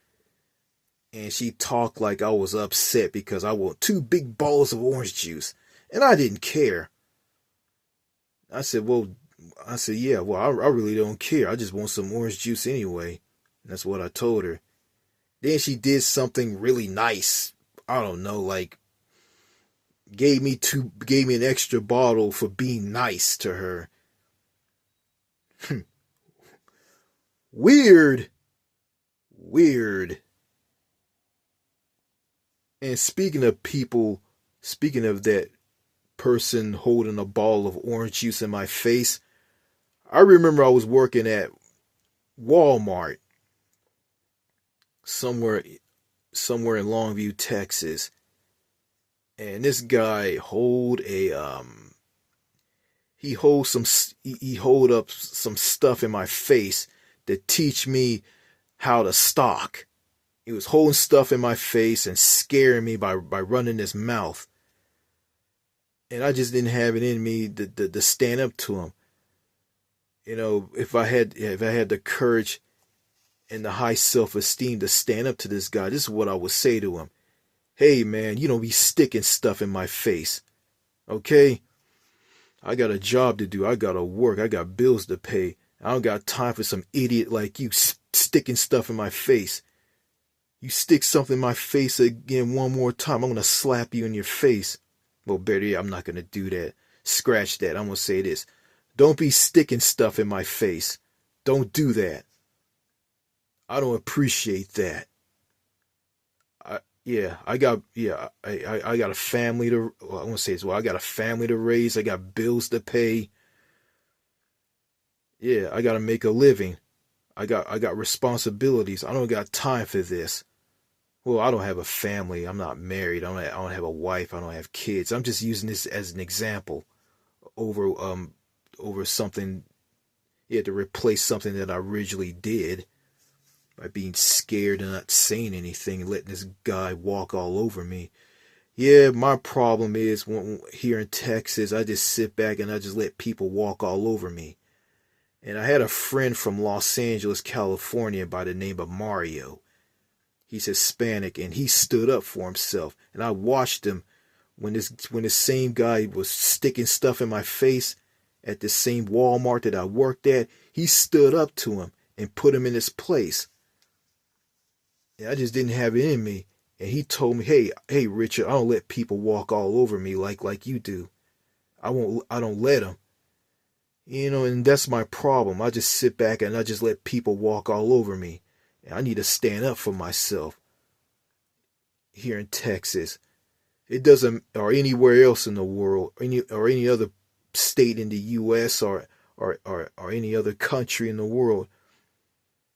And she talked like I was upset because I want 2 big bottles of orange juice. And I didn't care. I said, yeah, I really don't care. I just want some orange juice anyway. And that's what I told her. Then she did something really nice. I don't know, like gave me an extra bottle for being nice to her. Weird. And speaking of that person holding a bottle of orange juice in my face, I remember I was working at Walmart somewhere in Longview, Texas, and this guy hold up some stuff in my face to teach me how to stock. He was holding stuff in my face and scaring me by running his mouth. And I just didn't have it in me to stand up to him. You know, if I had the courage and the high self-esteem to stand up to this guy, this is what I would say to him. Hey man, you don't be sticking stuff in my face. Okay? I got a job to do. I gotta work. I got bills to pay. I don't got time for some idiot like you sticking stuff in my face. You stick something in my face again one more time, I'm gonna slap you in your face. Well, better yet, I'm not gonna do that. Scratch that. I'm gonna say this. Don't be sticking stuff in my face. Don't do that. I don't appreciate that. I got a family to, I want to say this, I got a family to raise. I got bills to pay. Yeah, I got to make a living. I got responsibilities. I don't got time for this. Well, I don't have a family. I'm not married. I don't have a wife. I don't have kids. I'm just using this as an example over something, to replace something that I originally did by being scared and not saying anything and letting this guy walk all over me. Yeah, my problem is here in Texas, I just sit back and I just let people walk all over me. And I had a friend from Los Angeles, California by the name of Mario. He's Hispanic and he stood up for himself. And I watched him when this same guy was sticking stuff in my face at the same Walmart that I worked at. He stood up to him and put him in his place. And I just didn't have it in me. And he told me, hey, Richard, I don't let people walk all over me like you do. I don't let them. And that's my problem. I just sit back and I just let people walk all over me. And I need to stand up for myself here in Texas. It doesn't, or anywhere else in the world, or any other state in the U.S. or any other country in the world.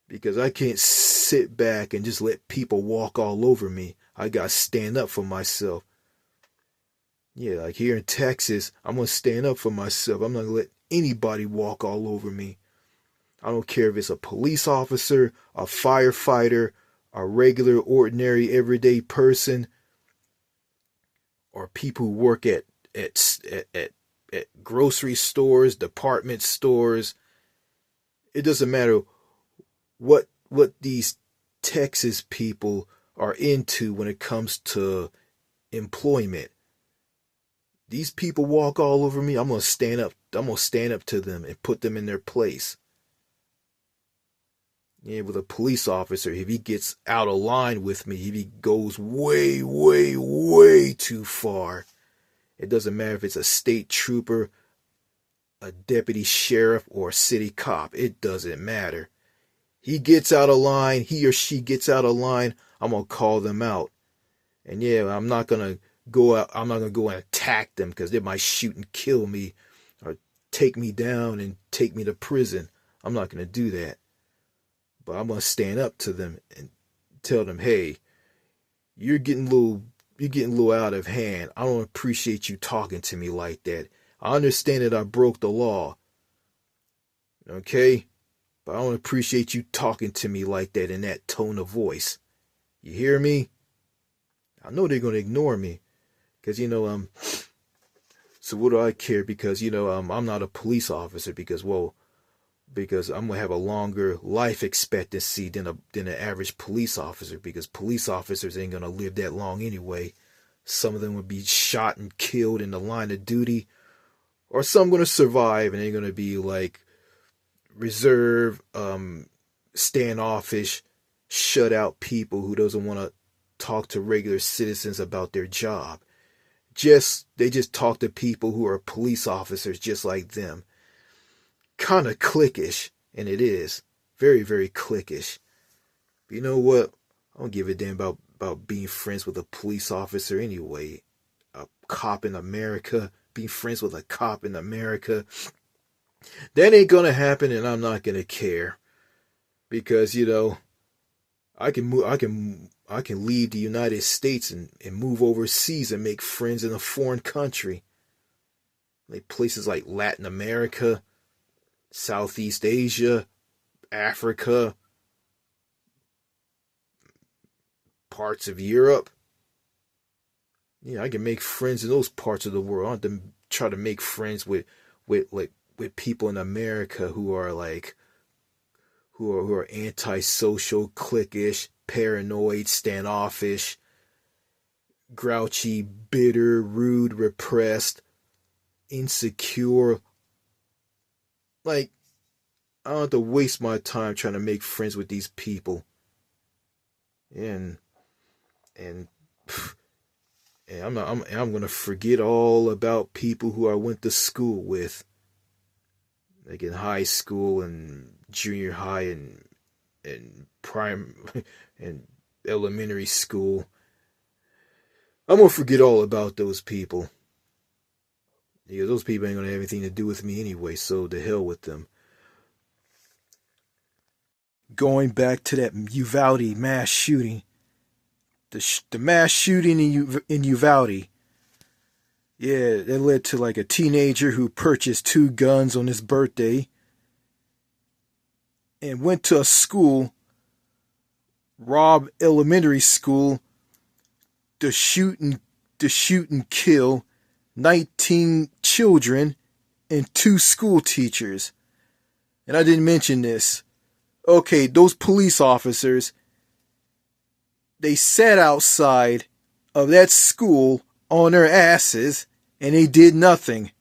Because I can't sit back and just let people walk all over me. I got to stand up for myself. Yeah, like here in Texas, I'm going to stand up for myself. I'm not going to let anybody walk all over me. I don't care if it's a police officer, a firefighter, a regular, ordinary, everyday person, or people who work at grocery stores, department stores. It doesn't matter what these Texas people are into when it comes to employment. These people walk all over me. I'm going to stand up. I'm going to stand up to them and put them in their place. Yeah, with a police officer, if he gets out of line with me, if he goes way, way, way too far, it doesn't matter if it's a state trooper, a deputy sheriff, or a city cop. It doesn't matter. He gets out of line, he or she gets out of line, I'm going to call them out. And yeah, I'm not gonna go out. I'm not gonna go and attack them because they might shoot and kill me, or take me down and take me to prison. I'm not gonna do that. But I'm gonna stand up to them and tell them, hey, you're getting a little out of hand. I don't appreciate you talking to me like that. I understand that I broke the law. Okay? But I don't appreciate you talking to me like that in that tone of voice. You hear me? I know they're gonna ignore me. Cause so what do I care? Because I'm not a police officer because I'm gonna have a longer life expectancy than an average police officer, because police officers ain't gonna live that long anyway. Some of them would be shot and killed in the line of duty, or some gonna survive and they're gonna be like reserved, standoffish, shut out people who doesn't want to talk to regular citizens about their job. They just talk to people who are police officers just like them. Kind of cliquish, and it is very, very cliquish. But you know what? I don't give a damn about being friends with a police officer anyway. A cop in America, being friends with a cop in America, that ain't gonna happen, and I'm not gonna care, because I can leave the United States and move overseas and make friends in a foreign country, like places like Latin America, Southeast Asia, Africa, parts of Europe. I can make friends in those parts of the world. I don't have to try to make friends with people in America who are antisocial, cliquish, paranoid, standoffish, grouchy, bitter, rude, repressed, insecure. Like, I don't have to waste my time trying to make friends with these people. And I'm gonna forget all about people who I went to school with, like in high school and junior high and prime and elementary school. I'm gonna forget all about those people. Because those people ain't gonna have anything to do with me anyway, so to hell with them. Going back to that Uvalde mass shooting, the mass shooting in Uvalde, yeah, that led to like a teenager who purchased 2 guns on his birthday and went to a school, Robb Elementary School, to shoot and kill 19 children and 2 school teachers. And I didn't mention this. Okay, those police officers, they sat outside of that school on their asses and they did nothing.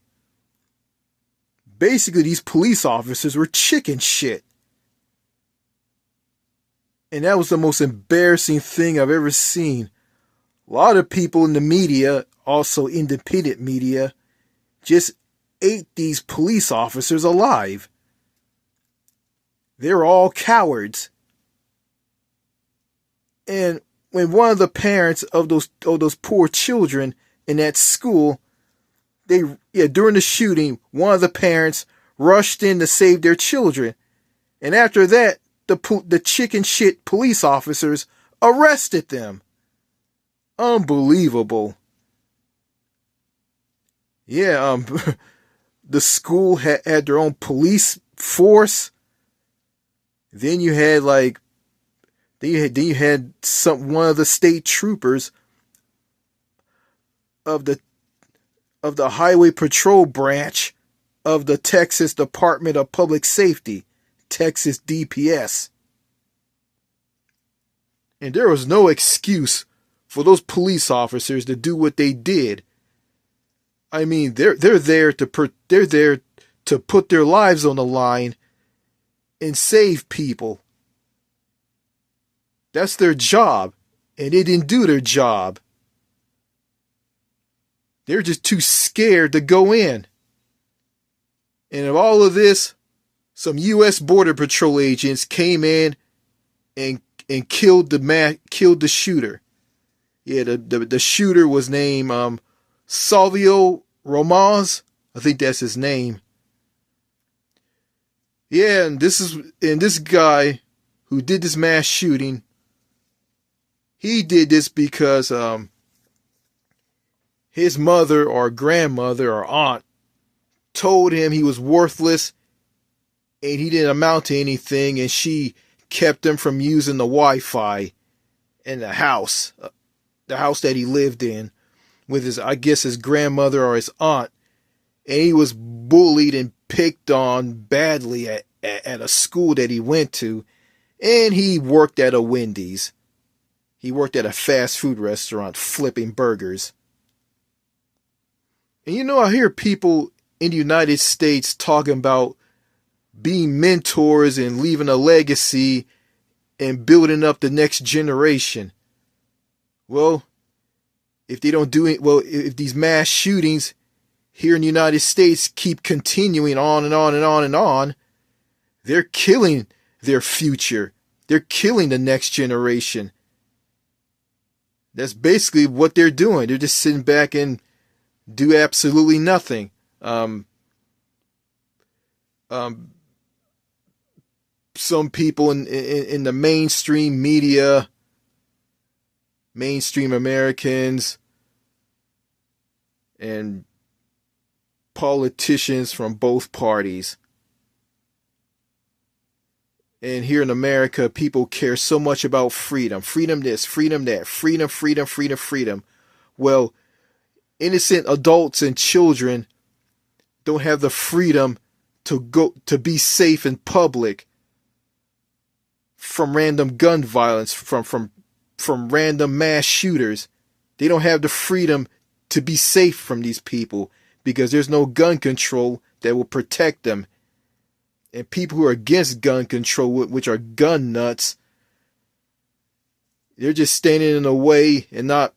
Basically, these police officers were chicken shit. And that was the most embarrassing thing I've ever seen. A lot of people in the media, also independent media, just ate these police officers alive. They're all cowards. And when one of the parents of those poor children in that school, during the shooting, one of the parents rushed in to save their children. And after that, the chicken shit police officers arrested them. Unbelievable. Yeah, the school had their own police force. Then you had one of the state troopers of the Highway Patrol branch of the Texas Department of Public Safety, Texas DPS. And there was no excuse for those police officers to do what they did. I mean, they're there to put their lives on the line and save people. That's their job, and they didn't do their job. They're just too scared to go in. And of all of this, some U.S. Border Patrol agents came in and killed the shooter. Yeah, the shooter was named Salvio Romaz. I think that's his name. Yeah, and this guy who did this mass shooting, he did this because his mother or grandmother or aunt told him he was worthless and he didn't amount to anything, and she kept him from using the Wi-Fi in the house that he lived in with his grandmother or his aunt, and he was bullied and picked on badly at a school that he went to, and he worked at a Wendy's. He worked at a fast food restaurant flipping burgers. And I hear people in the United States talking about being mentors and leaving a legacy and building up the next generation. Well, if they don't do it, if these mass shootings here in the United States keep continuing on and on and on and on, they're killing their future. They're killing the next generation. That's basically what they're doing. They're just sitting back and do absolutely nothing. Some people in the mainstream media, mainstream Americans, and politicians from both parties. And here in America, people care so much about freedom. Freedom this, freedom that, freedom, freedom, freedom, freedom. Well, innocent adults and children don't have the freedom to be safe in public from random gun violence, from random mass shooters. They don't have the freedom to be safe from these people because there's no gun control that will protect them. And people who are against gun control, which are gun nuts, they're just standing in the way and don't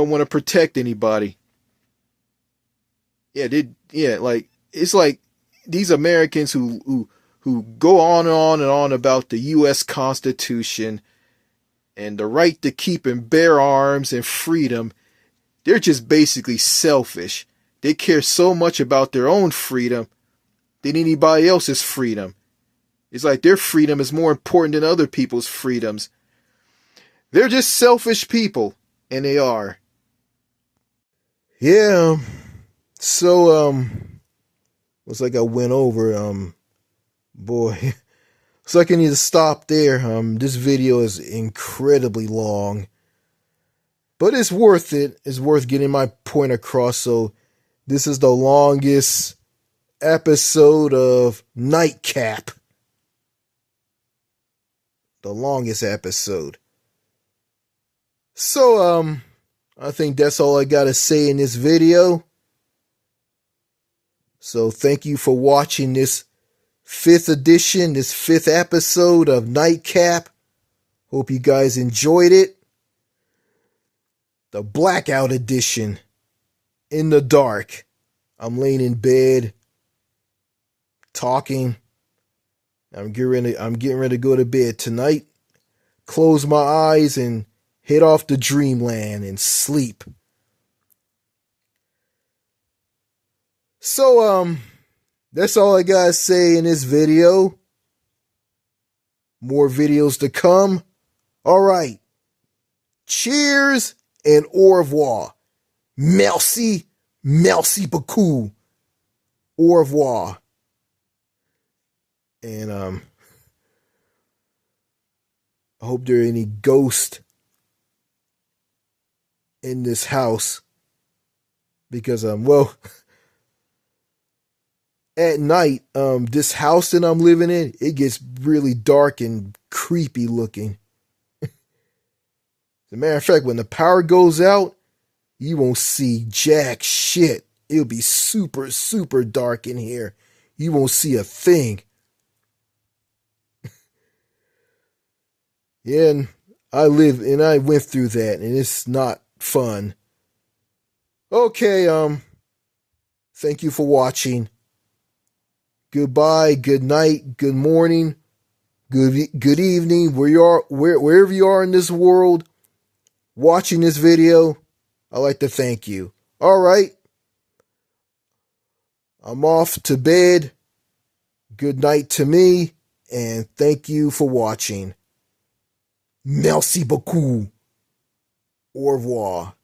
want to protect anybody. It's like these Americans who go on and on and on about the U.S. Constitution and the right to keep and bear arms and freedom. They're just basically selfish. They care so much about their own freedom than anybody else's freedom. It's like their freedom is more important than other people's freedoms. They're just selfish people, and they are. Yeah. So, looks like I went over, boy. So I can need to stop there. This video is incredibly long, but it's worth it. It's worth getting my point across. So this is the longest episode of Nightcap. The longest episode. So, I think that's all I gotta say in this video. So thank you for watching this 5th edition, this 5th episode of Nightcap. Hope you guys enjoyed it. The Blackout edition. In the dark. I'm laying in bed, talking. I'm getting ready to go to bed tonight. Close my eyes and head off to dreamland and sleep. So, that's all I gotta say in this video. More videos to come. Alright. Cheers and au revoir. Merci beaucoup. Au revoir. And I hope there are any ghosts in this house. Because at night, this house that I'm living in, it gets really dark and creepy looking. As a matter of fact, when the power goes out, you won't see jack shit. It'll be super, super dark in here. You won't see a thing. Yeah, and I went through that, and it's not fun. Okay, thank you for watching. Goodbye, good night, good morning, good evening, wherever you are in this world. watching this video, I'd like to thank you. All right. I'm off to bed. Good night to me, and thank you for watching. Merci beaucoup. Au revoir.